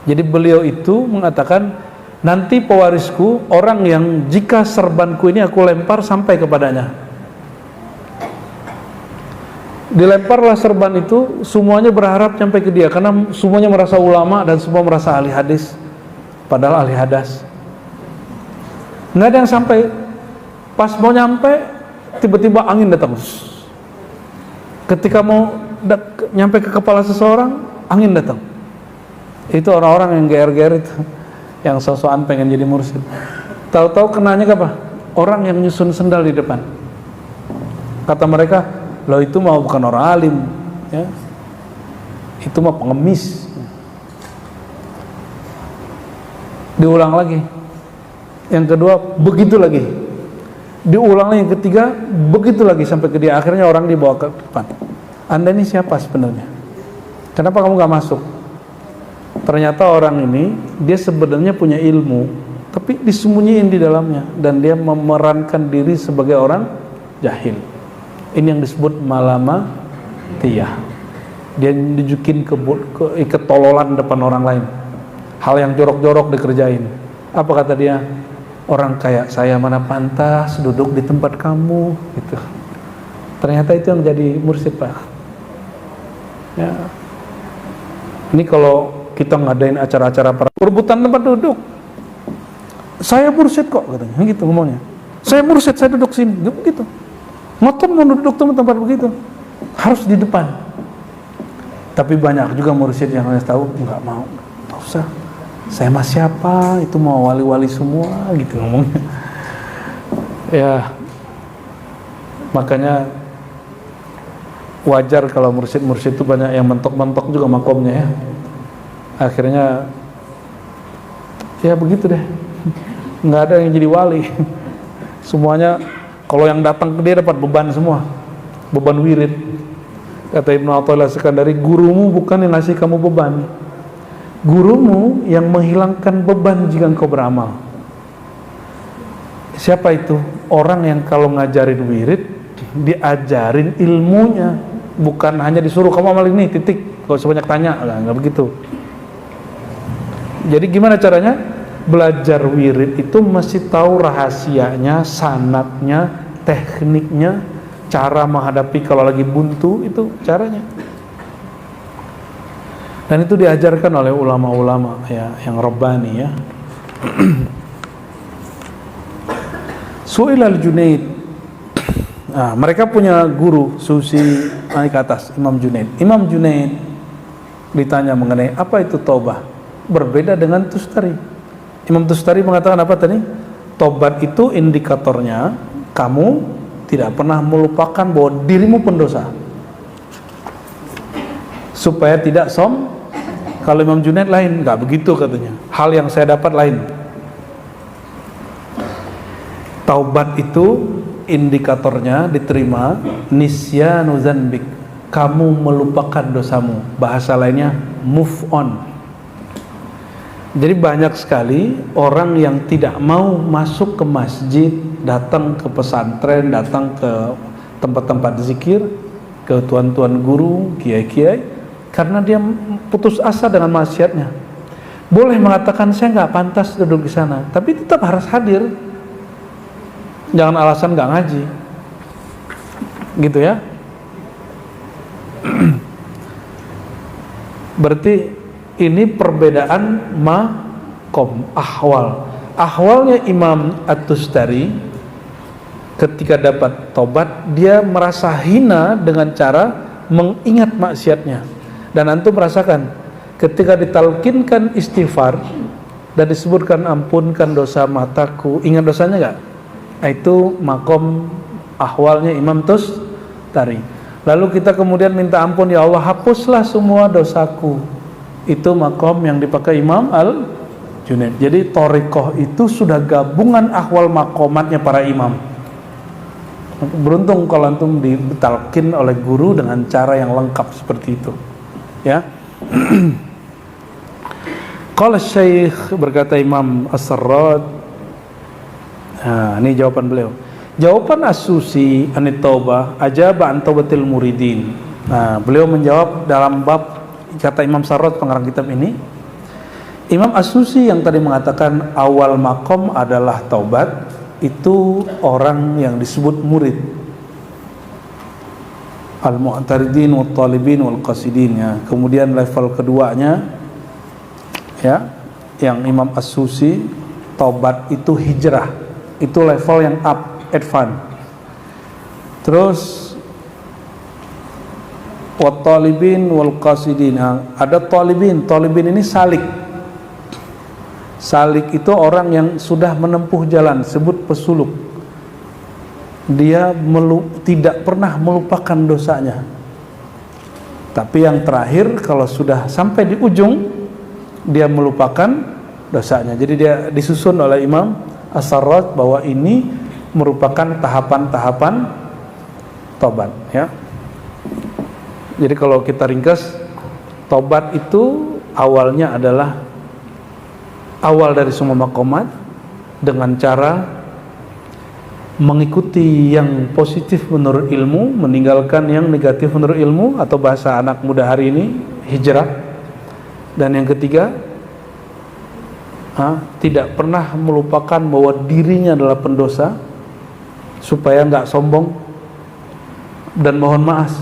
Jadi beliau itu mengatakan, nanti pewarisku orang yang jika serbanku ini aku lempar sampai kepadanya. Dilemparlah serban itu, semuanya berharap sampai ke dia, karena semuanya merasa ulama dan semua merasa ahli hadis, padahal ahli hadas. Nggak ada yang sampai. Pas mau nyampe, tiba-tiba angin datang. Ketika mau nyampe ke kepala seseorang, angin datang. Itu orang-orang yang GR-GR itu, yang sosokan pengen jadi mursyid. Tahu-tahu kenanya apa? Orang yang nyusun sendal di depan. Kata mereka, loh itu mah bukan orang alim, ya. Itu mah pengemis. Diulang lagi. Yang kedua, begitu lagi. Diulang lagi. Yang ketiga, begitu lagi sampai ke dia. Akhirnya orang dibawa ke depan. Anda ini siapa sebenarnya? Kenapa kamu gak masuk? Ternyata orang ini, dia sebenarnya punya ilmu, tapi disembunyiin di dalamnya, dan dia memerankan diri sebagai orang jahil. Ini yang disebut malamatiyah. Dia nunjukin ketololan depan orang lain. Hal yang jorok-jorok dikerjain. Apa kata dia? Orang kayak saya mana pantas duduk di tempat kamu, gitu. Ternyata itu yang jadi mursyid, Pak. Ya. Ini kalau kita ngadain acara-acara perebutan tempat duduk, saya mursyid kok, katanya, gitu ngomongnya. Saya mursyid, saya duduk sini, gitu. Ngotot mau duduk tempat begitu, harus di depan. Tapi banyak juga mursyid yang harus tahu, nggak mau, nggak usah. Saya mah siapa? Itu mau wali-wali semua, gitu ngomongnya. Ya, makanya wajar kalau mursyid-mursyid itu banyak yang mentok-mentok juga makomnya, ya. Akhirnya ya begitu deh, nggak ada yang jadi wali. Semuanya kalau yang datang ke dia dapat beban semua, beban wirid. Kata Ibnu Athaillah Sekandari, gurumu bukan yang ngasih kamu beban, gurumu yang menghilangkan beban jika engkau beramal. Siapa itu? Orang yang kalau ngajarin wirid diajarin ilmunya, bukan hanya disuruh kamu amal ini, titik, gak usah banyak tanya, nggak begitu. Jadi gimana caranya? Belajar wirid itu mesti tahu rahasianya, sanatnya, tekniknya, cara menghadapi kalau lagi buntu, itu caranya. Dan itu diajarkan oleh ulama-ulama, ya, yang Rabbani, ya. Su'il al-Junaid. Nah, mereka punya guru Susi naik ke atas, Imam Junaid. Imam Junaid ditanya mengenai apa itu taubah. Berbeda dengan Tustari. Imam Tustari mengatakan apa tadi? Tobat itu indikatornya kamu tidak pernah melupakan bahwa dirimu pendosa, supaya tidak som. Kalau Imam Junaid lain, nggak begitu katanya. Hal yang saya dapat lain. Taubat itu indikatornya diterima nisyanu zanbik, kamu melupakan dosamu. Bahasa lainnya move on. Jadi banyak sekali orang yang tidak mau masuk ke masjid, datang ke pesantren, datang ke tempat-tempat zikir, ke tuan-tuan guru, kiai-kiai, karena dia putus asa dengan maksiatnya. Boleh mengatakan saya nggak pantas duduk di sana, tapi tetap harus hadir. Jangan alasan nggak ngaji, gitu ya. Berarti ini perbedaan makom, ahwal. Ahwalnya Imam At-Tustari ketika dapat tobat, dia merasa hina dengan cara mengingat maksiatnya. Dan antum merasakan ketika ditalkinkan istighfar dan disebutkan ampunkan dosa mataku, ingat dosanya enggak? Itu makom ahwalnya Imam Tustari. Lalu kita kemudian minta ampun, ya Allah hapuslah semua dosaku. Itu makom yang dipakai Imam Al-Junaid. Jadi thariqah itu sudah gabungan ahwal makomatnya para imam. Beruntung kalau antum ditalkin oleh guru dengan cara yang lengkap seperti itu, ya. Qala Syekh, berkata Imam As-Sarrad. Nah, ini jawaban beliau. Jawaban As-Susi anit taubah ajaba an taubatil muridin. Nah, beliau menjawab dalam bab, kata Imam Sarrad pengarang kitab ini, Imam As-Susi yang tadi mengatakan awal makom adalah taubat, itu orang yang disebut murid, al-mu'taridin wal talibin wal qasidin, ya. Kemudian level keduanya, ya, yang Imam As-Susi, taubat itu hijrah, itu level yang up, advance. Terus wa talibin wal qasidin. Ada talibin. Talibin ini salik. Salik itu orang yang sudah menempuh jalan, sebut pesuluk. Dia tidak pernah melupakan dosanya. Tapi yang terakhir, kalau sudah sampai di ujung, dia melupakan dosanya. Jadi dia disusun oleh Imam As-Sarraj bahwa ini merupakan tahapan-tahapan tobat, ya. Jadi kalau kita ringkas, tobat itu awalnya adalah awal dari semua makomat dengan cara mengikuti yang positif menurut ilmu, meninggalkan yang negatif menurut ilmu, atau bahasa anak muda hari ini, hijrah. Dan yang ketiga, tidak pernah melupakan bahwa dirinya adalah pendosa, supaya nggak sombong dan mohon maaf.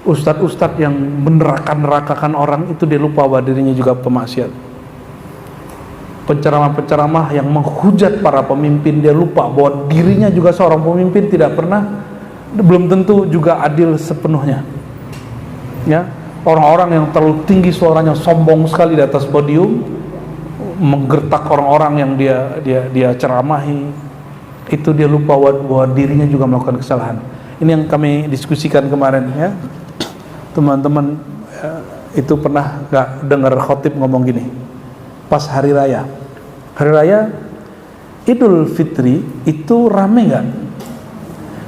Ustadz-ustadz yang menerakan-nerakakan orang itu dia lupa bahwa dirinya juga pemaksiat. Penceramah-penceramah yang menghujat para pemimpin, dia lupa bahwa dirinya juga seorang pemimpin, tidak pernah, belum tentu juga adil sepenuhnya. Ya, orang-orang yang terlalu tinggi suaranya, sombong sekali di atas podium, menggertak orang-orang yang dia ceramahi, itu dia lupa bahwa dirinya juga melakukan kesalahan. Ini yang kami diskusikan kemarin, ya. Teman-teman itu pernah gak dengar khotib ngomong gini pas hari raya Idul Fitri itu rame gak?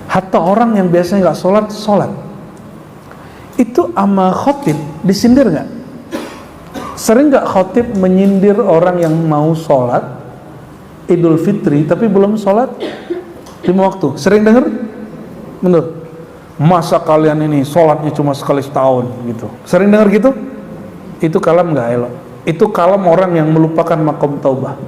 Hatta orang yang biasanya gak sholat itu ama khotib disindir gak? Sering gak khotib menyindir orang yang mau sholat Idul Fitri tapi belum sholat 5 waktu? Sering dengar? Bener? Masa kalian ini sholatnya cuma sekali setahun gitu? Sering dengar gitu? Itu kalam gak elok. Itu kalam orang yang melupakan makom taubah.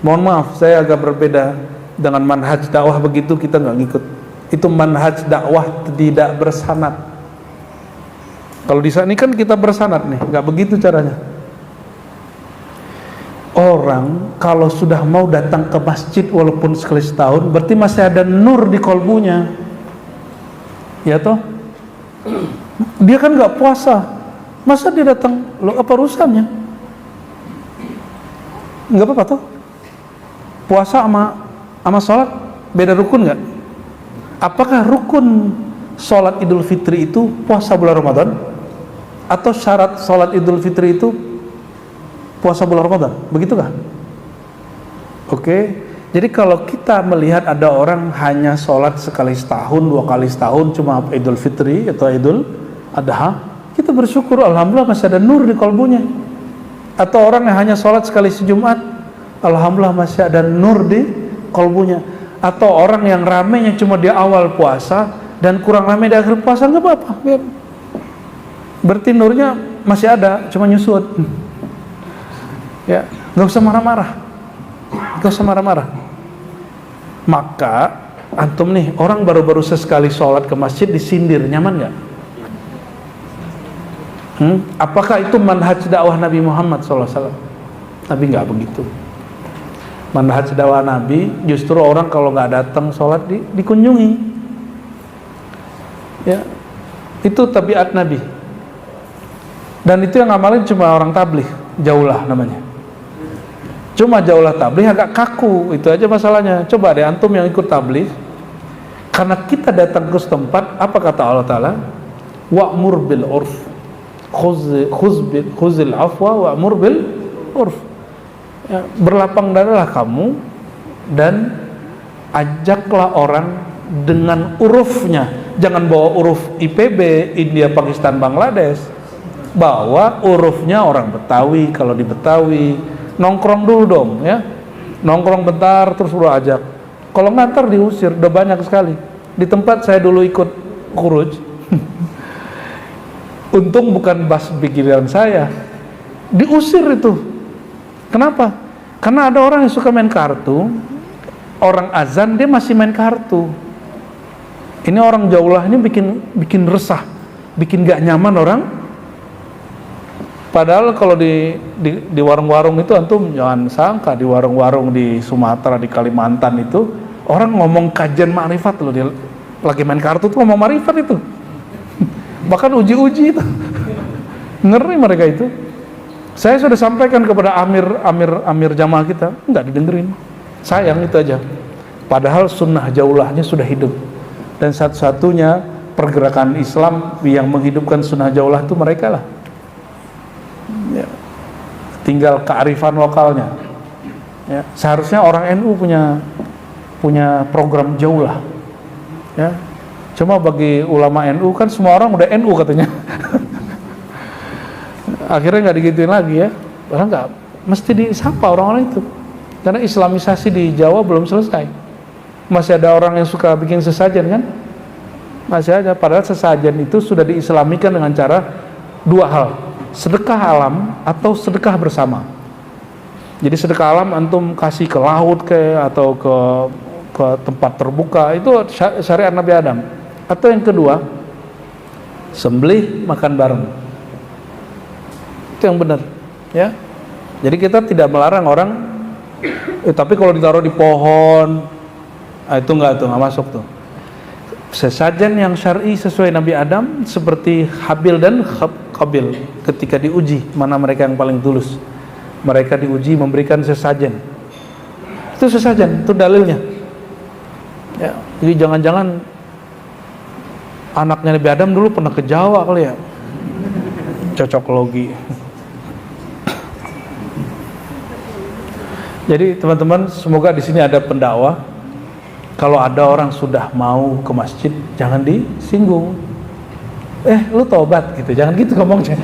Mohon maaf, saya agak berbeda dengan manhaj dakwah begitu, kita nggak ngikut. Itu manhaj dakwah tidak bersanad. Kalau di sini kan kita bersanad nih, nggak begitu caranya. Orang kalau sudah mau datang ke masjid walaupun sekali setahun, berarti masih ada nur di kolbunya. Ya toh? Dia kan nggak puasa, masa dia datang? Lo apa urusannya? Nggak apa-apa toh? Puasa sama sholat beda rukun nggak? Apakah rukun sholat Idul Fitri itu puasa bulan Ramadan? Atau syarat sholat Idul Fitri itu puasa bulan Ramadan? Begitukah? Oke. Jadi kalau kita melihat ada orang hanya sholat sekali setahun, 2 kali setahun, cuma Idul Fitri atau Idul Adha, kita bersyukur, alhamdulillah masih ada nur di kolbunya. Atau orang yang hanya sholat sekali sejumat, alhamdulillah masih ada nur di kolbunya. Atau orang yang ramenya cuma di awal puasa dan kurang rame di akhir puasa, nggak apa-apa, berarti nurnya masih ada, cuma nyusut. Ya, nggak usah marah-marah, nggak usah marah-marah. Maka antum nih, orang baru-baru sesekali sholat ke masjid disindir, nyaman nggak? Apakah itu manhaj dakwah Nabi Muhammad SAW? Nabi nggak begitu. Manhaj dakwah Nabi justru orang kalau nggak datang sholat dikunjungi. Ya, itu tabiat Nabi. Dan itu yang ngamalin cuma orang tabligh, jauhlah namanya. Cuma jauhlah tabligh agak kaku, itu aja masalahnya. Coba deh antum yang ikut tabligh, karena kita datang ke setempat, apa kata Allah Ta'ala? Wa'mur bil urf, khuzil afwa wa'mur bil urf. Ya, berlapang dadalah kamu dan ajaklah orang dengan urufnya. Jangan bawa uruf IPB, India, Pakistan, Bangladesh. Bawa urufnya orang Betawi. Kalau di Betawi nongkrong dulu dong, ya. Nongkrong bentar terus baru ajak. Kalau ngantar diusir, udah banyak sekali. Di tempat saya dulu ikut khuruj. Untung bukan bas pikiran saya. Diusir itu. Kenapa? Karena ada orang yang suka main kartu. Orang azan dia masih main kartu. Ini orang jauhlah ini bikin resah, bikin gak nyaman orang. Padahal kalau di warung-warung itu antum jangan sangka, di warung-warung di Sumatera, di Kalimantan itu orang ngomong kajian makrifat loh, dia lagi main kartu tuh ngomong makrifat itu. bahkan uji-uji itu. Ngeri mereka itu. Saya sudah sampaikan kepada amir jamaah kita, nggak didengerin. Sayang itu aja. Padahal sunnah jaulahnya sudah hidup. Dan satu-satunya pergerakan Islam yang menghidupkan sunnah jaulah itu mereka lah. Ya. Tinggal kearifan lokalnya. Ya. Seharusnya orang NU punya program jaulah. Ya. Cuma bagi ulama NU kan semua orang udah NU katanya. Akhirnya nggak digituin lagi ya. Padahal nggak, mesti disapa orang-orang itu. Karena islamisasi di Jawa belum selesai. Masih ada orang yang suka bikin sesajen kan? Masih ada. Padahal sesajen itu sudah diislamikan dengan cara dua hal, sedekah alam atau sedekah bersama. Jadi sedekah alam antum kasih ke laut atau ke tempat terbuka, itu syariat Nabi Adam. Atau yang kedua, sembelih makan bareng. Itu yang benar, ya. Jadi kita tidak melarang orang, tapi kalau ditaruh di pohon, itu nggak masuk tuh. Sesajen yang syar'i sesuai Nabi Adam seperti Habil dan Qabil ketika diuji mana mereka yang paling tulus. Mereka diuji memberikan sesajen. Itu sesajen, itu dalilnya. Ya, jadi jangan-jangan anaknya Nabi Adam dulu pernah ke Jawa kali ya. Cocok logi. Jadi teman-teman, semoga di sini ada pendakwah. Kalau ada orang sudah mau ke masjid, jangan disinggung. Lu tobat gitu, jangan gitu ngomongnya.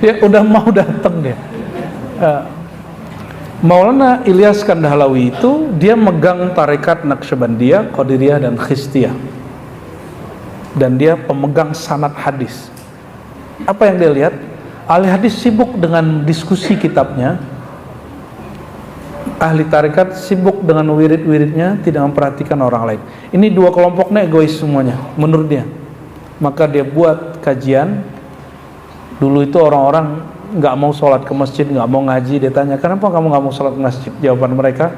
Ya udah mau datang dia. Maulana Ilyas Kandahlawi itu dia megang tarekat Naqsyabandiyah, Qadiriyah dan Khistiyah. Dan dia pemegang sanad hadis. Apa yang dia lihat? Ahli hadis sibuk dengan diskusi kitabnya. Ahli tarekat sibuk dengan wirid-wiridnya, tidak memperhatikan orang lain. Ini dua kelompoknya egois semuanya, menurut dia. Maka dia buat kajian. Dulu itu orang-orang nggak mau sholat ke masjid, nggak mau ngaji. Dia tanya, kenapa kamu nggak mau sholat ke masjid? Jawaban mereka,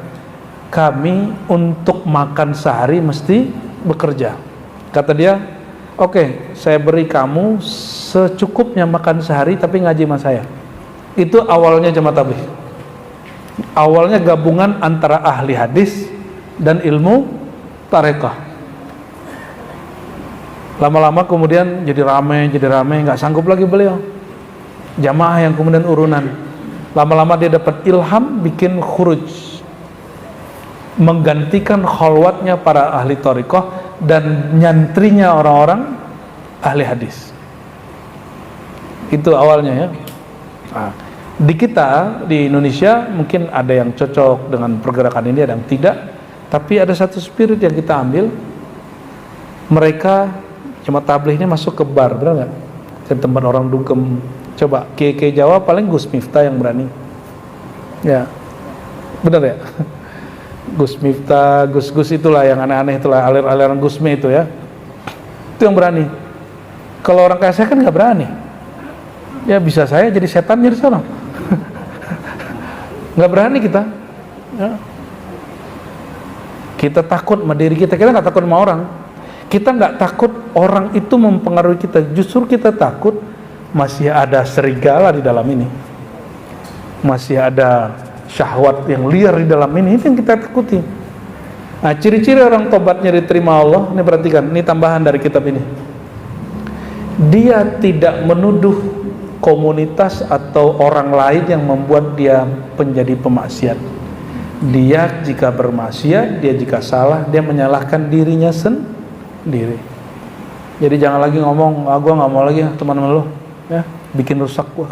kami untuk makan sehari mesti bekerja. Kata dia, oke, saya beri kamu secukupnya makan sehari, tapi ngaji sama saya. Itu awalnya Jamaah Tabligh. Awalnya gabungan antara ahli hadis dan ilmu tarekah. Lama-lama kemudian jadi ramai, nggak sanggup lagi beliau. Jamaah yang kemudian urunan. Lama-lama dia dapat ilham bikin khuruj, menggantikan khalwatnya para ahli tarekah dan nyantrinya orang-orang ahli hadis. Itu awalnya ya. Di kita, di Indonesia mungkin ada yang cocok dengan pergerakan ini, ada yang tidak. Tapi ada satu spirit yang kita ambil. Mereka Jamaah Tabligh ini masuk ke bar, benar nggak? Ke tempat orang dugem. Coba kiai Jawa paling Gus Miftah yang berani. Ya, benar ya. Gus Miftah, Gus itulah yang aneh-aneh itulah, aliran Gusmi itu ya. Itu yang berani. Kalau orang kayak saya kan nggak berani. Ya bisa saya jadi setan jadi sana. Nggak berani kita. Ya. Kita takut sama diri kita nggak takut sama orang. Kita nggak takut orang itu mempengaruhi kita. Justru kita takut masih ada serigala di dalam ini. Masih ada syahwat yang liar di dalam ini. Itu yang kita takuti. Nah, ciri-ciri orang tobatnya diterima Allah, ini perhatikan, ini tambahan dari kitab ini. Dia tidak menuduh komunitas atau orang lain yang membuat dia menjadi pemaksiat. Dia jika bermaksiat, dia jika salah, dia menyalahkan dirinya sendiri. Jadi jangan lagi ngomong, gua nggak mau lagi teman-teman lo, ya, bikin rusak gua.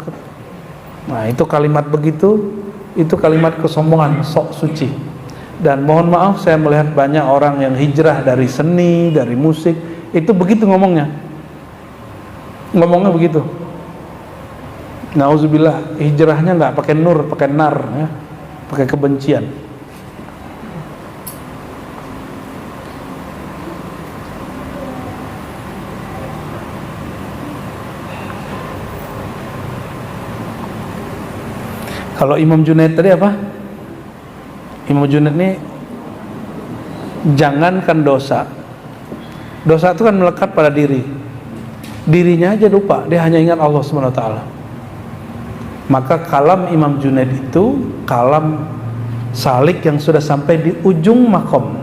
Nah itu kalimat begitu, itu kalimat kesombongan, sok suci. Dan mohon maaf, saya melihat banyak orang yang hijrah dari seni, dari musik, itu begitu ngomongnya begitu. Nauzubillah, hijrahnya nggak pakai nur, pakai nar, ya, pakai kebencian. Kalau Imam Junaid tadi apa? Imam Junaid ini jangankan dosa. Dosa itu kan melekat pada diri. dirinya aja lupa, dia hanya ingat Allah Subhanahu wa taala. Maka kalam Imam Junaid itu kalam salik yang sudah sampai di ujung makom.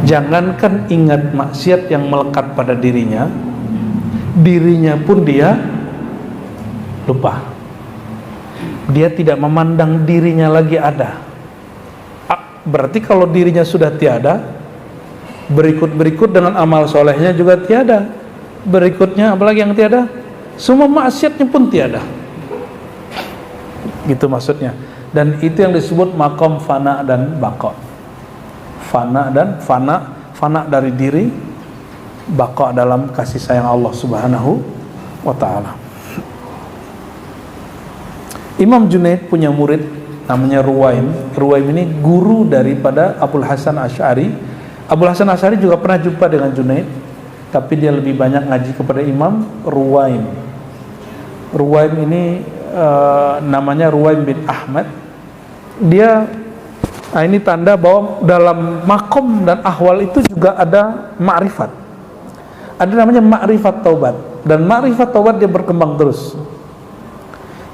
Jangankan ingat maksiat yang melekat pada dirinya pun dia lupa. Dia tidak memandang dirinya lagi ada. Berarti kalau dirinya sudah tiada, berikut dengan amal solehnya juga tiada. Berikutnya apalagi yang tiada? Semua maksiatnya pun tiada. Gitu maksudnya. Dan itu yang disebut makom fana dan baqa. Fana dari diri, baqa dalam kasih sayang Allah Subhanahu wa taala. Imam Junaid punya murid namanya Ruwaim. Ruwaim ini guru daripada Abul Hasan Asy'ari. Abul Hasan Asy'ari juga pernah jumpa dengan Junaid, tapi dia lebih banyak ngaji kepada Imam Ruwaim. Ruwaim ini namanya Ruwaim bin Ahmad. Ini tanda bahwa dalam makom dan ahwal itu juga ada ma'rifat. Ada namanya ma'rifat taubat, dan ma'rifat taubat dia berkembang terus.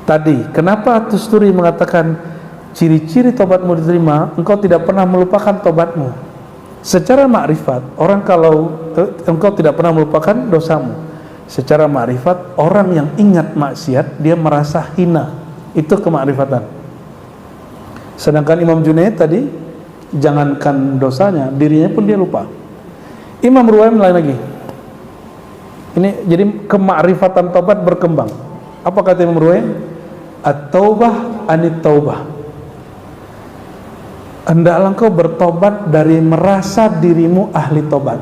Tadi, kenapa Tusturi mengatakan ciri-ciri taubatmu diterima, engkau tidak pernah melupakan taubatmu. Secara ma'rifat, orang kalau engkau tidak pernah melupakan dosamu. Secara ma'rifat, orang yang ingat maksiat, dia merasa hina. Itu kemakrifatan. Sedangkan Imam Junaid tadi, jangankan dosanya, dirinya pun dia lupa. Imam Ruwaim lain lagi. Ini jadi kemakrifatan taubat berkembang. Apa kata Imam Ruwaim? At-taubah anit taubah. Hendaklah engkau bertobat dari merasa dirimu ahli tobat.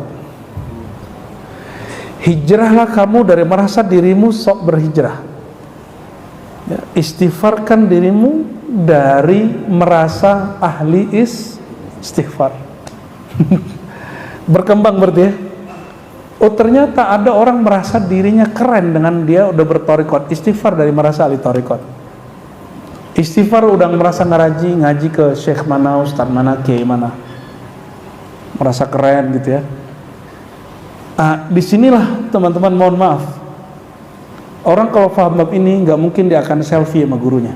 Hijrahlah kamu dari merasa dirimu sok berhijrah. Ya, istighfarkan dirimu dari merasa ahli istighfar. Berkembang berarti ya. Oh, ternyata ada orang merasa dirinya keren dengan dia udah bertorikot. Istighfar dari merasa ahli torikot. Istighfar udah merasa ngaji ke syekh mana, ustaz mana, kiai mana, merasa keren gitu ya. Disinilah teman-teman, mohon maaf, orang kalau paham bab ini nggak mungkin dia akan selfie sama gurunya,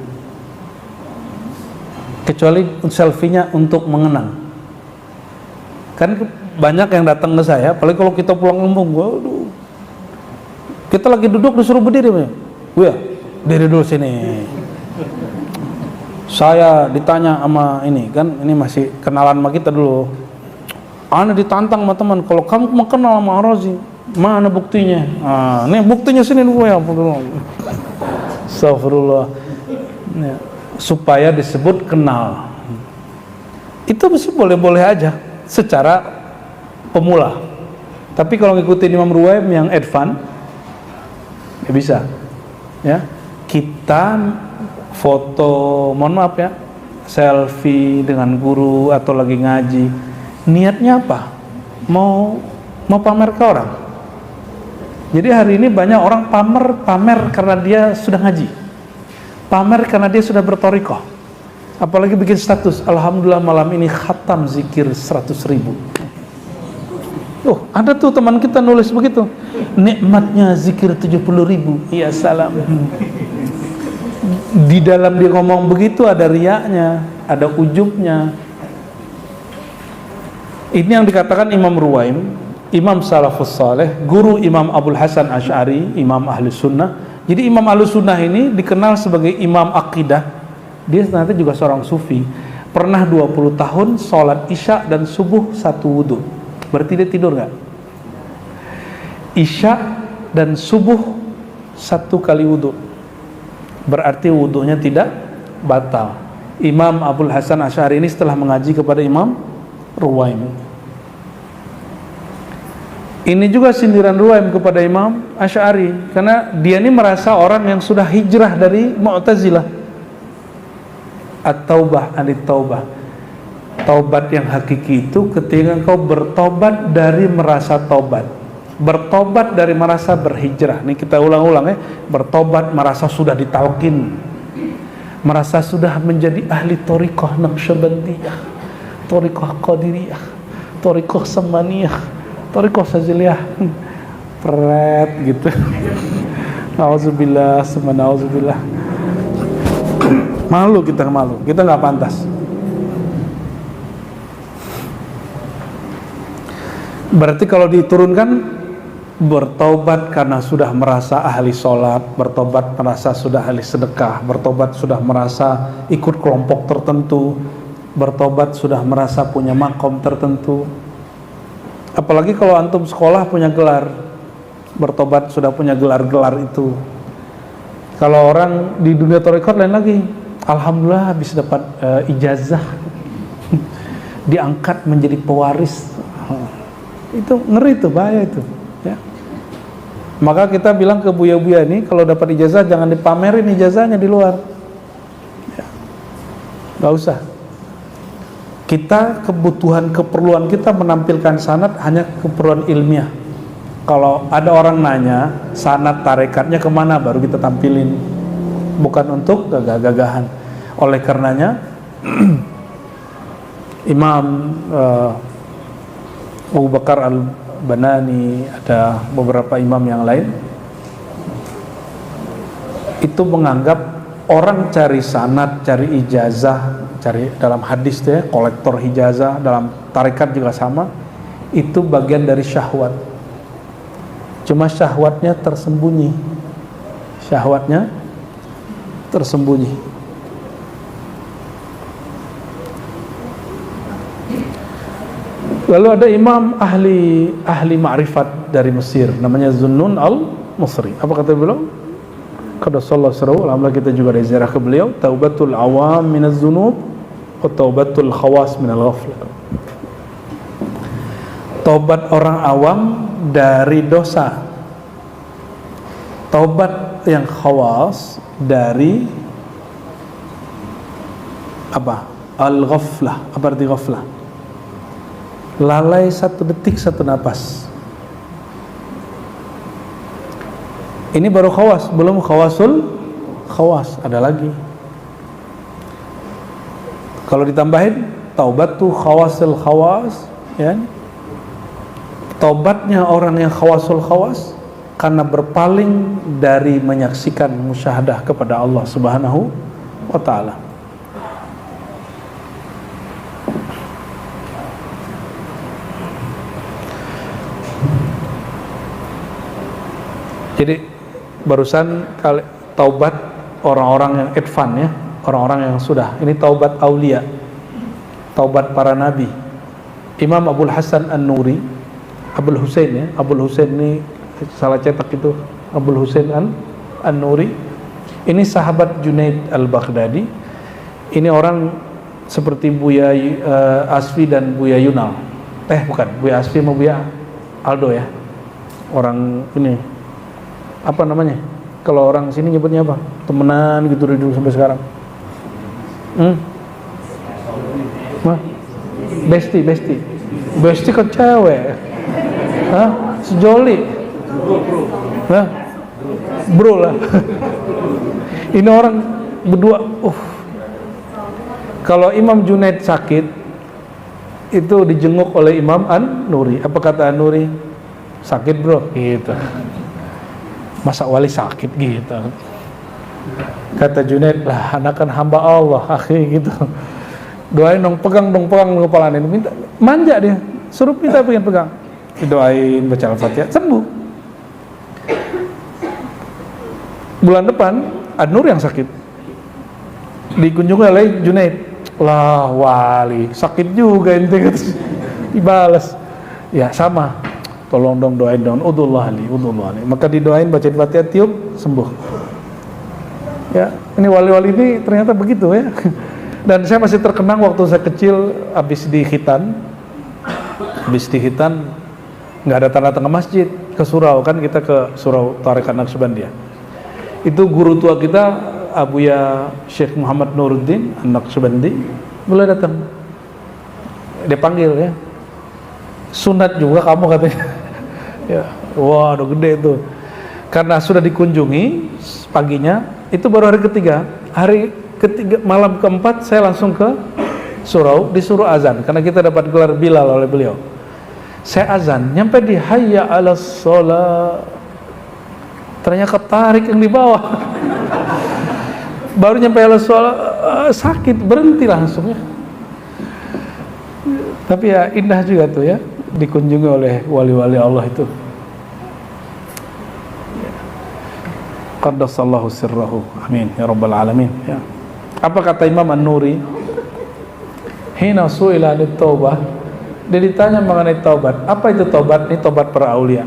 kecuali selfie-nya untuk mengenang. Kan banyak yang datang ke saya, apalagi kalau kita pulang lembung, waduh, kita lagi duduk disuruh berdiri, ya, diri dulu sini. Saya ditanya sama ini, kan ini masih kenalan sama kita dulu. Ana ditantang sama teman, kalau kamu mau kenal sama Ar-Razi, mana buktinya? Nih buktinya sini dulu ya. Astagfirullah. Ya, supaya disebut kenal. Itu boleh-boleh aja secara pemula. Tapi kalau ngikutin Imam Ruwaim yang advance, ya bisa. Ya, kita foto, mohon maaf ya, selfie dengan guru atau lagi ngaji, niatnya apa? Mau pamer ke orang. Jadi hari ini banyak orang pamer karena dia sudah ngaji, pamer karena dia sudah bertorikoh, apalagi bikin status, alhamdulillah malam ini khatam zikir 100.000. Ada tuh teman kita nulis begitu, nikmatnya zikir 70.000. Iya salam. Di dalam dia ngomong begitu ada riyaknya, ada ujubnya. Ini yang dikatakan Imam Ruwaim, Imam Salafus Saleh, guru Imam Abul Hasan Asy'ari, Imam Ahlus Sunnah. Jadi Imam Ahlus Sunnah ini dikenal sebagai Imam Akidah. Dia ternyata juga seorang sufi. Pernah 20 tahun sholat isya dan subuh satu wudu. Berarti dia tidur gak? Isya dan subuh satu kali wudu, berarti wudunya tidak batal. Imam Abul Hasan Asy'ari ini setelah mengaji kepada Imam Ruwaim. Ini juga sindiran Ruwaim kepada Imam Asy'ari, karena dia ini merasa orang yang sudah hijrah dari Mu'tazilah. At-taubah anit taubah. Taubat yang hakiki itu ketika engkau bertobat dari merasa tobat, bertobat dari merasa berhijrah. Ini kita ulang-ulang ya. Bertobat merasa sudah ditaukin, merasa sudah menjadi ahli thariqah Naqsyabandiyah, thariqah Qadiriyah, thariqah Samaniyah, thariqah Saziliyah. pret gitu. Nauzubillah, nauzubillah. Malu, kita nggak pantas. Berarti kalau diturunkan, bertobat karena sudah merasa ahli sholat, bertobat merasa sudah ahli sedekah, bertobat sudah merasa ikut kelompok tertentu, bertobat sudah merasa punya makom tertentu. Apalagi kalau antum sekolah punya gelar, bertobat sudah punya gelar-gelar itu. Kalau orang di dunia tarekat lain lagi, alhamdulillah habis dapat ijazah, diangkat menjadi pewaris. Itu ngeri tuh, bahaya itu ya. Maka kita bilang ke buya-buya ini, kalau dapat ijazah jangan dipamerin ijazahnya di luar ya. Gak usah. Kita keperluan kita menampilkan sanad hanya keperluan ilmiah. Kalau ada orang nanya sanad tarekatnya kemana, baru kita tampilin, bukan untuk gagah-gagahan. Oleh karenanya Imam Abu Bakar Al-Banani, ada beberapa imam yang lain, itu menganggap orang cari sanad, cari ijazah, cari dalam hadis ya, kolektor ijazah, dalam tarekat juga sama, itu bagian dari syahwat. Cuma syahwatnya tersembunyi. Lalu ada imam ahli ma'rifat dari Mesir, namanya Zunnun al-Misri. Apa kata beliau? Kata sallallahu alaihi wasallam, kita juga ada ziarah ke beliau, taubatul awam minaz zunub wa taubatul khawas minal ghaflah. Taubat orang awam dari dosa, taubat yang khawas dari apa? Al-ghaflah. Apa arti ghaflah? Lalai satu detik, satu napas. Ini baru khawas, belum khawasul khawas, ada lagi. Kalau ditambahin taubat tuh khawasul khawas ya. Taubatnya orang yang khawasul khawas karena berpaling dari menyaksikan musyahadah kepada Allah Subhanahu wa ta'ala. Jadi barusan taubat orang-orang yang advance ya, orang-orang yang sudah, ini taubat aulia, taubat para nabi. Imam Abul Hasan An-Nuri, Abul Husain ya, Abul Husain ini salah cetak itu, Abul Husain An-Nuri, ini sahabat Junaid Al-Baghdadi. Ini orang seperti Buya Asfi dan Buya Yunal. Bukan, Buya Asfi sama Buya Aldo ya. Orang ini apa namanya? Kalau orang sini nyebutnya apa? Temenan gitu dari dulu sampai sekarang. Besti kan cewek. Hah? Sejoli. Hah? Bro lah. Ini orang berdua. Kalau Imam Junaid sakit, itu dijenguk oleh Imam An-Nuri. Apa kata An-Nuri? Sakit bro, gitu. Masa wali sakit gitu. Kata Junaid, lah anak kan hamba Allah, akhi gitu. Doain dong, pegang kepala ini, minta, manja dia, suruh minta pegang. Didoain, baca Al-Fatihah, sembuh. Bulan depan, An-Nur yang sakit, dikunjungi oleh Junaid. Lah wali, sakit juga ente, dibalas. Ya sama. Tolong dong doain dong, udullah ali. Maka didoain, baca Fatihah, tiup, sembuh. Ya, ini wali-wali ini ternyata begitu ya. Dan saya masih terkenang waktu saya kecil, habis di khitan, nggak ada tanda-tanda masjid, ke surau kan, kita ke surau Tarekat Naqsyabandiyah. Itu guru tua kita, Abuya Syekh Muhammad Nuruddin An-Naqsyabandi, boleh datang. Dia panggil ya. Sunat juga kamu katanya. Ya, wah, udah gede tuh. Karena sudah dikunjungi paginya, itu baru hari ketiga. Hari ketiga, malam keempat saya langsung ke surau, disuruh azan karena kita dapat gelar Bilal oleh beliau. Saya azan, nyampe di hayya 'alas shalah, ternyata ketarik yang di bawah. Baru nyampe 'alas shalah, sakit, berhenti langsung ya. Tapi ya indah juga tuh ya, dikunjungi oleh wali-wali Allah itu. Qaddasallahu sirrahu, amin ya rabbal alamin ya. Apa kata Imam An-Nuri? Hina su'ila anit taubah, dia ditanya mengenai taubat. Apa itu taubat? Ini taubat para aulia.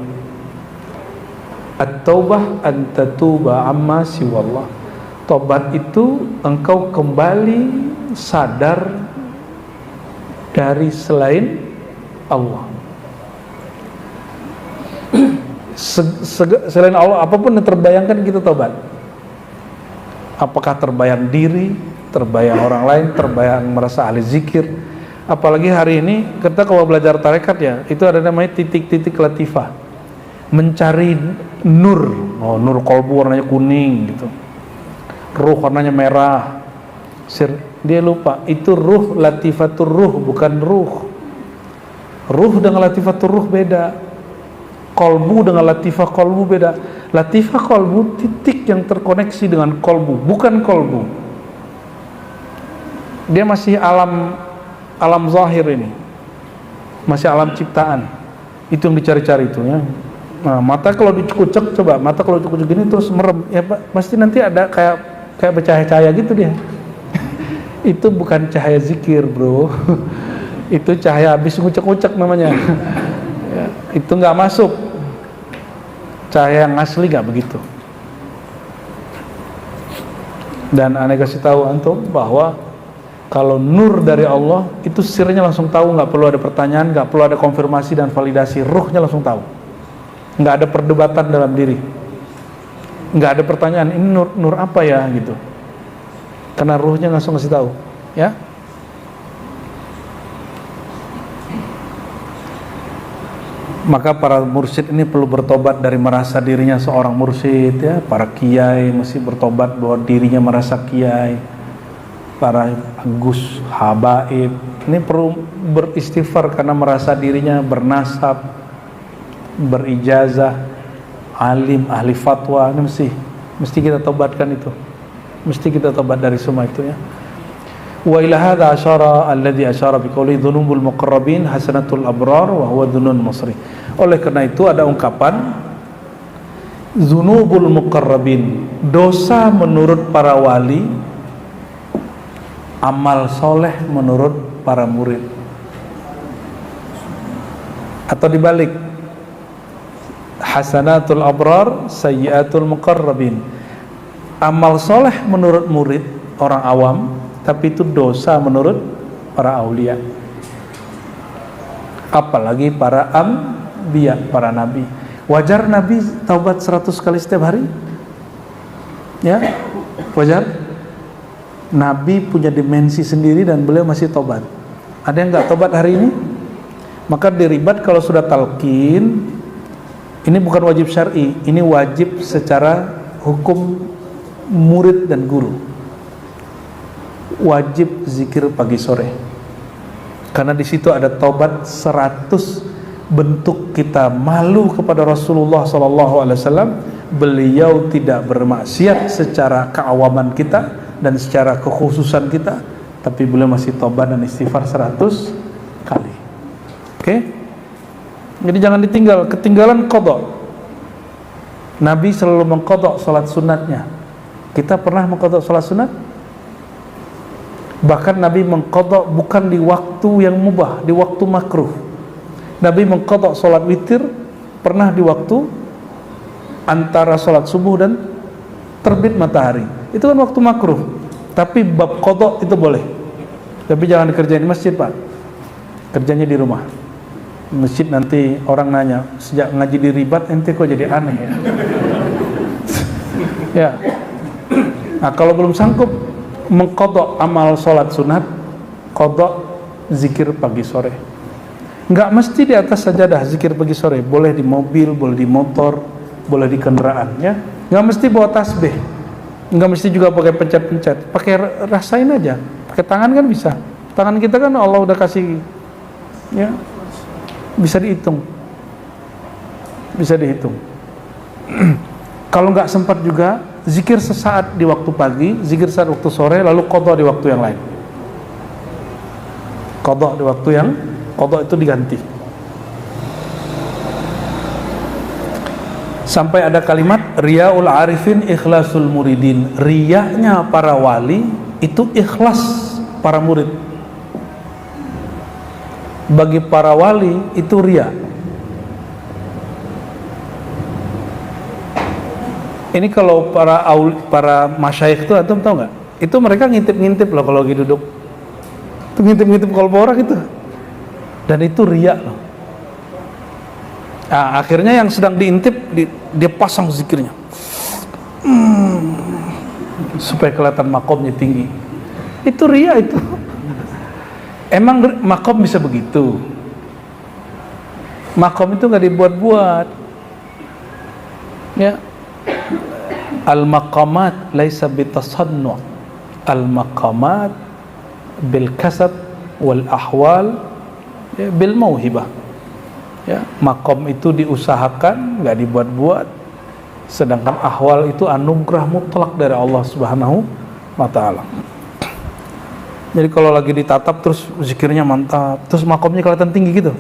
At-taubah an tatuba amma siwallah. Taubat itu engkau kembali sadar dari selain Allah. Selain Allah, apapun yang terbayangkan kita taubat. Apakah terbayang diri, terbayang orang lain, terbayang merasa ahli zikir. Apalagi hari ini kita kalau belajar tarekat ya, itu ada namanya titik-titik latifah, mencari nur. Oh, nur kolbu warnanya kuning gitu, ruh warnanya merah. Dia lupa itu ruh latifatur ruh, bukan ruh. Ruh dengan latifatur ruh beda. Kolbu dengan latifah kolbu beda. Latifah kolbu titik yang terkoneksi dengan kolbu, bukan kolbu. Dia masih alam zahir ini, masih alam ciptaan. Itu yang dicari-cari itu ya. Nah, mata kalau dikucek, coba mata kalau dikucek gini terus merem ya Pak, pasti nanti ada kayak bercahaya-cahaya gitu dia. Itu bukan cahaya zikir bro. Itu cahaya habis ngucek-ngucek namanya. Ya, itu nggak masuk. Cahaya yang asli nggak begitu. Dan aneh kasih tahu antum bahwa kalau nur dari Allah itu sirnya langsung tahu, nggak perlu ada pertanyaan, nggak perlu ada konfirmasi dan validasi, ruhnya langsung tahu, nggak ada perdebatan dalam diri, nggak ada pertanyaan ini nur apa ya gitu, karena ruhnya langsung kasih tahu, ya. Maka para mursyid ini perlu bertobat dari merasa dirinya seorang mursyid ya. Para kiai mesti bertobat bahwa dirinya merasa kiai. Para gus, habaib ini perlu beristighfar karena merasa dirinya bernasab, berijazah, alim, ahli fatwa. Ini mesti kita tobatkan itu. Mesti kita tobat dari semua itu ya. Wa ila hadza asyara alladhi asyara biqouli dzunubul muqarrabin hasanatul abrar wa huwa dzunun musri. Oleh karena itu ada ungkapan dzunubul muqarrabin, dosa menurut para wali, amal soleh menurut para murid. Atau dibalik, hasanatul abrar sayyiatul muqarrabin, amal soleh menurut murid orang awam, tapi itu dosa menurut para aulia. Apalagi para anbiya, para nabi. Wajar nabi taubat 100 kali setiap hari? Ya, wajar. Nabi punya dimensi sendiri dan beliau masih taubat. Ada yang nggak taubat hari ini? Maka diribat kalau sudah talqin, ini bukan wajib syar'i, ini wajib secara hukum murid dan guru. Wajib zikir pagi sore, karena di situ ada taubat 100 bentuk kita malu kepada Rasulullah SAW. Beliau tidak bermaksiat secara keawaman kita dan secara kekhususan kita, tapi beliau masih taubat dan istighfar 100 kali. Oke? Jadi jangan ditinggal, ketinggalan qadha. Nabi selalu mengqadha salat sunatnya. Kita pernah mengqadha salat sunat? Bahkan Nabi mengqadha bukan di waktu yang mubah, di waktu makruh. Nabi mengqadha salat witir pernah di waktu antara salat subuh dan terbit matahari. Itu kan waktu makruh. Tapi bab qadha itu boleh. Tapi jangan dikerjain di masjid, Pak. Kerjanya di rumah. Masjid nanti orang nanya, sejak ngaji di ribat ente kok jadi aneh ya. Ya. Nah, kalau belum sanggup mengqadha amal sholat sunat, qadha zikir pagi sore. Nggak mesti di atas sajadah zikir pagi sore, boleh di mobil, boleh di motor, boleh di kendaraan ya. Nggak mesti bawa tasbih, nggak mesti juga pakai pencet-pencet, pakai rasain aja, pakai tangan kan bisa. Tangan kita kan Allah udah kasih ya Bisa dihitung. Bisa dihitung. Kalau nggak sempat juga, zikir sesaat di waktu pagi, zikir saat waktu sore, lalu qadha di waktu yang lain. Qadha di waktu yang qadha itu diganti. Sampai ada kalimat riyaul arifin ikhlasul muridin. Riyanya para wali itu ikhlas para murid. Bagi para wali itu riya. Ini kalau para masyayikh itu antum tahu nggak? Itu mereka ngintip-ngintip loh kalau lagi duduk. Itu ngintip-ngintip kolbu orang itu. Dan itu riya loh. Nah, akhirnya yang sedang diintip dia pasang zikirnya supaya kelihatan makomnya tinggi. Itu riya itu. Emang makom bisa begitu? Makom itu nggak dibuat-buat. Ya. Al-maqamat laisa bitasannu'. Al-maqamat bil kasab wal ahwal ya, bil mauhibah. Ya, makom itu diusahakan, nggak dibuat-buat. Sedangkan ahwal itu anugerah mutlak dari Allah Subhanahu wa Ta'ala. Jadi kalau lagi ditatap terus zikirnya mantap, terus makomnya kelihatan tinggi gitu.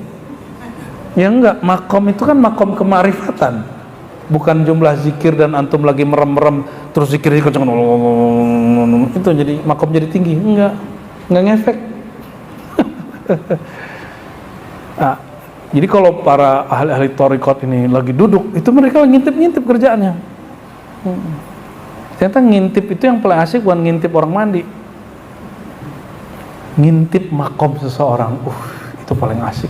Ya enggak, makom itu kan makom kemarifatan, bukan jumlah zikir dan antum lagi merem-merem terus zikirnya kenceng itu jadi makom jadi tinggi. Enggak ngefek. Nah, jadi kalau para ahli-ahli thariqat ini lagi duduk, itu mereka ngintip-ngintip kerjaannya. Ternyata ngintip itu yang paling asik, bukan ngintip orang mandi. Ngintip makom seseorang, itu paling asik.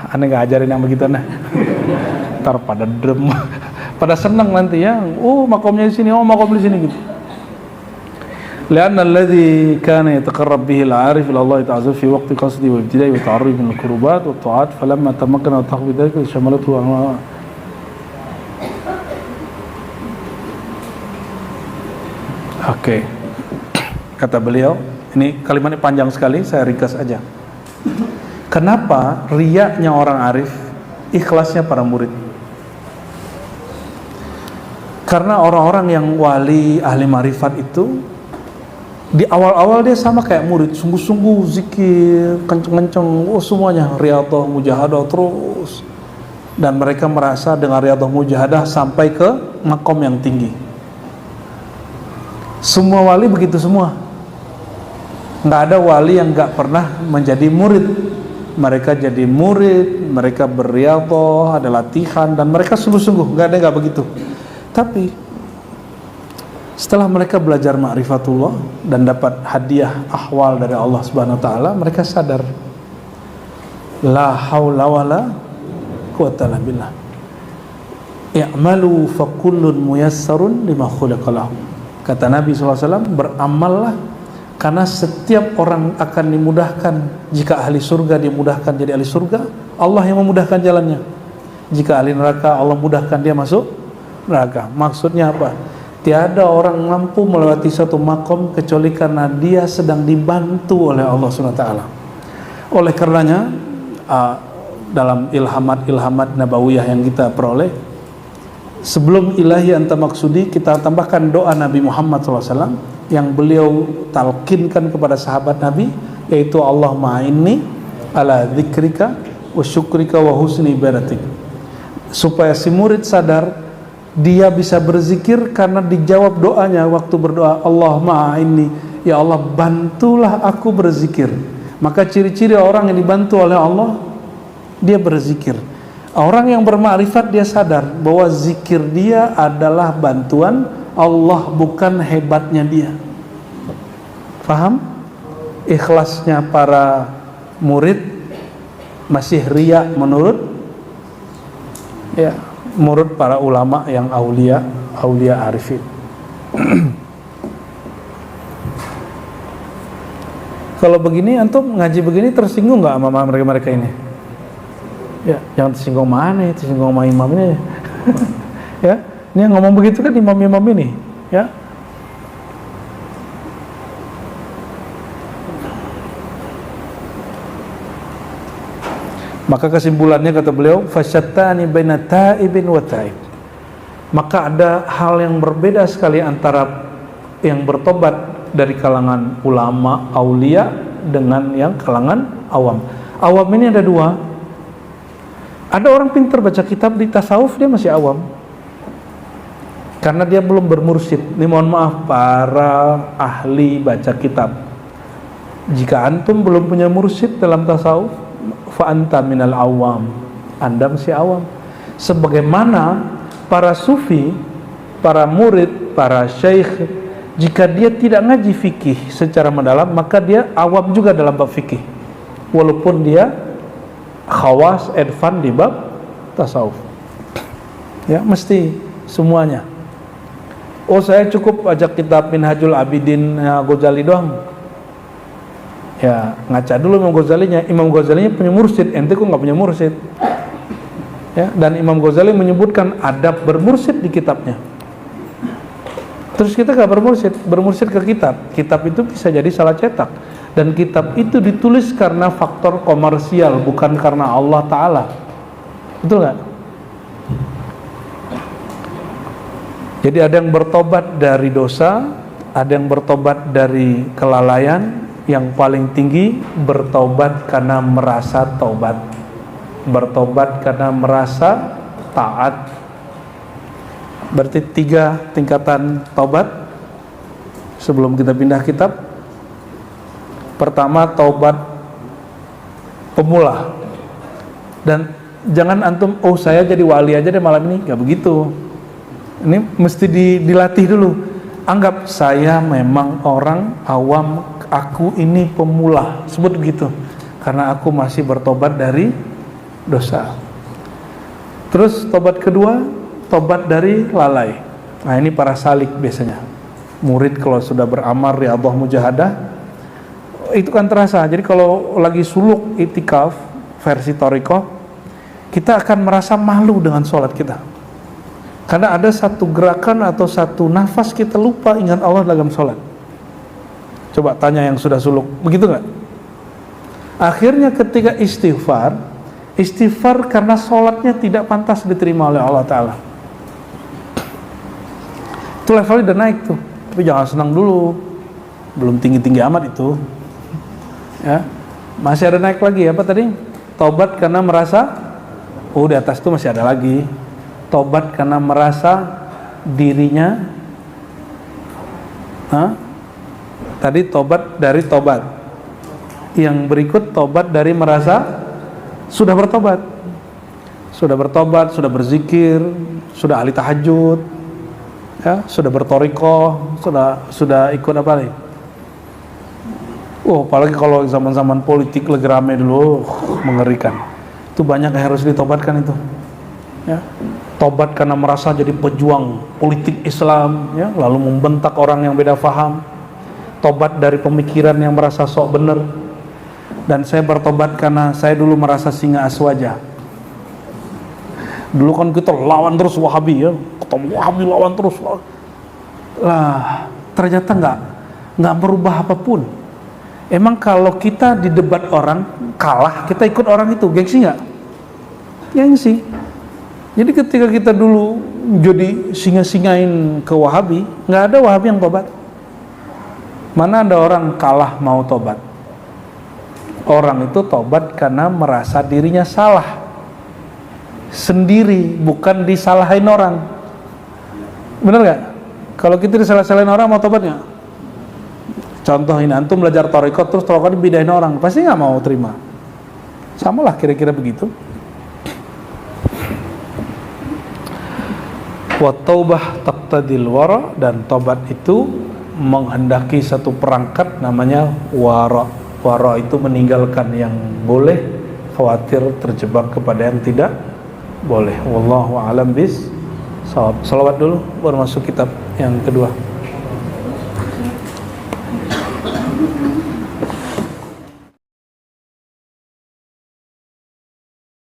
Aneh gak ajarin yang begitu nah. Ntar pada drem, pada seneng nanti ya. Makomnya di sini, makom di sini gitu. لأن الذي كان يتقرب به العارف إلى الله تعالى في وقت قصده وابتدائه وتعرضه من القربات والطاعات فلما تمكن وتحقق ذلك شملته أنواع. Oke. Kata beliau, ini kalimatnya panjang sekali, saya ringkas aja. Kenapa riyanya orang arif, ikhlasnya para murid? Karena orang-orang yang wali, ahli marifat itu di awal-awal dia sama kayak murid, sungguh-sungguh zikir, kenceng-kenceng, semuanya riyadhah, mujahadah terus. Dan mereka merasa dengan riyadhah mujahadah sampai ke makom yang tinggi. Semua wali begitu semua. Nggak ada wali yang nggak pernah menjadi murid. Mereka jadi murid, mereka berriyadhah, ada latihan, dan mereka sungguh-sungguh, nggak ada nggak begitu. Tapi setelah mereka belajar ma'rifatullah dan dapat hadiah ahwal dari Allah Subhanahu wa taala, mereka sadar la haula wala quwwata illa billah. I'malu fa kullun muyassarun lima khuliqa lahu. Kata Nabi SAW, beramallah karena setiap orang akan dimudahkan. Jika ahli surga dimudahkan jadi ahli surga, Allah yang memudahkan jalannya. Jika ahli neraka, Allah mudahkan dia masuk neraka. Maksudnya apa? Tiada orang mampu melewati satu makom kecuali karena dia sedang dibantu oleh Allah SWT. Oleh karenanya dalam ilhamat nabawiyah yang kita peroleh, sebelum ilahi anta maksudi, kita tambahkan doa Nabi Muhammad SAW yang beliau talqinkan kepada sahabat Nabi, yaitu Allahumma inni ala dzikrika wa syukrika wa husni ibadatik. Supaya si murid sadar dia bisa berzikir karena dijawab doanya waktu berdoa, Allahumma inni, ya Allah bantulah aku berzikir. Maka ciri-ciri orang yang dibantu oleh Allah, dia berzikir. Orang yang bermakrifat dia sadar bahwa zikir dia adalah bantuan Allah, bukan hebatnya dia. Paham? Ikhlasnya para murid masih riya menurut para ulama yang aulia arifin. Kalau begini antum ngaji begini tersinggung nggak sama mereka ini? Ya, jangan tersinggung mana, tersinggung sama imam ini. Ya, ini yang ngomong begitu kan imam-imam ini, ya. Maka kesimpulannya kata beliau, fasyattani baina ta'ibin wa ta'ib. Maka ada hal yang berbeda sekali antara yang bertobat dari kalangan ulama, aulia dengan yang kalangan awam. Awam ini ada dua. Ada orang pintar baca kitab di tasawuf, dia masih awam karena dia belum bermursyid. Ini mohon maaf para ahli baca kitab, jika antum belum punya mursyid dalam tasawuf, fa anta minal awam, Anda masih awam. Sebagaimana para sufi, para murid, para syekh, jika dia tidak ngaji fikih secara mendalam, maka dia awam juga dalam bab fikih, walaupun dia khawas, advan di bab tasawuf. Ya, mesti semuanya. Oh, saya cukup baca kitab Minhajul Abidin Ghazali doang. Ya, ngaca dulu Imam Ghazalinya. Imam Ghazalinya punya mursyid, ente kok nggak punya mursyid? Ya, dan Imam Ghazali menyebutkan adab bermursyid di kitabnya. Terus kita nggak bermursyid ke kitab. Kitab itu bisa jadi salah cetak, dan kitab itu ditulis karena faktor komersial, bukan karena Allah Ta'ala. Betul nggak? Jadi ada yang bertobat dari dosa, ada yang bertobat dari kelalaian. Yang paling tinggi bertobat karena merasa taubat, bertobat karena merasa taat. Berarti 3 tingkatan taubat sebelum kita pindah kitab. Pertama, taubat pemula. Dan jangan antum, oh saya jadi wali aja deh malam ini, gak begitu. Ini mesti dilatih dulu. Anggap saya memang orang awam, aku ini pemula, sebut begitu, karena aku masih bertobat dari dosa. Terus tobat kedua, tobat dari lalai. Nah, ini para salik biasanya. Murid kalau sudah beramal riyadhah mujahadah, itu kan terasa. Jadi kalau lagi suluk itikaf versi thariqah, kita akan merasa malu dengan sholat kita, karena ada satu gerakan atau satu nafas kita lupa ingat Allah dalam sholat. Coba tanya yang sudah suluk, begitu nggak? Akhirnya ketika istighfar karena sholatnya tidak pantas diterima oleh Allah Ta'ala. Itu levelnya udah naik tuh. Tapi jangan senang dulu, belum tinggi-tinggi amat itu ya. Masih ada naik lagi. Apa tadi? Taubat karena merasa, oh di atas itu masih ada lagi. Tobat karena merasa dirinya tadi tobat dari tobat. Yang berikut tobat dari merasa sudah bertobat, sudah berzikir, sudah ahli tahajud, ya, sudah bertorikoh, sudah ikut apa nih? Apalagi kalau zaman-zaman politik lagi rame dulu, mengerikan. Itu banyak yang harus ditobatkan itu. Ya. Tobat karena merasa jadi pejuang politik Islam, ya, lalu membentak orang yang beda faham. Tobat dari pemikiran yang merasa sok benar. Dan saya bertobat karena saya dulu merasa singa aswaja. Dulu kan kita lawan terus Wahabi, ya, ketemu Wahabi lawan terus. Lah, ternyata nggak merubah apapun. Emang kalau kita di debat orang kalah, kita ikut orang itu, gengsi nggak? Gengsi. Jadi ketika kita dulu jadi singa-singain ke Wahabi, nggak ada Wahabi yang tobat. Mana ada orang kalah mau tobat? Orang itu tobat karena merasa dirinya salah sendiri, bukan disalahin orang. Bener gak? Kalau kita disalahin orang, mau tobat gak? Contoh ini, antum belajar thariqat terus thariqat dibidahin orang, pasti gak mau terima. Sama lah kira-kira begitu. Wa taubah taqtadil wara, dan tobat itu menghendaki satu perangkat namanya wara. Wara itu meninggalkan yang boleh, khawatir terjebak kepada yang tidak boleh. Wallahu a'lam bis shawab. Salawat dulu baru masuk kitab yang kedua.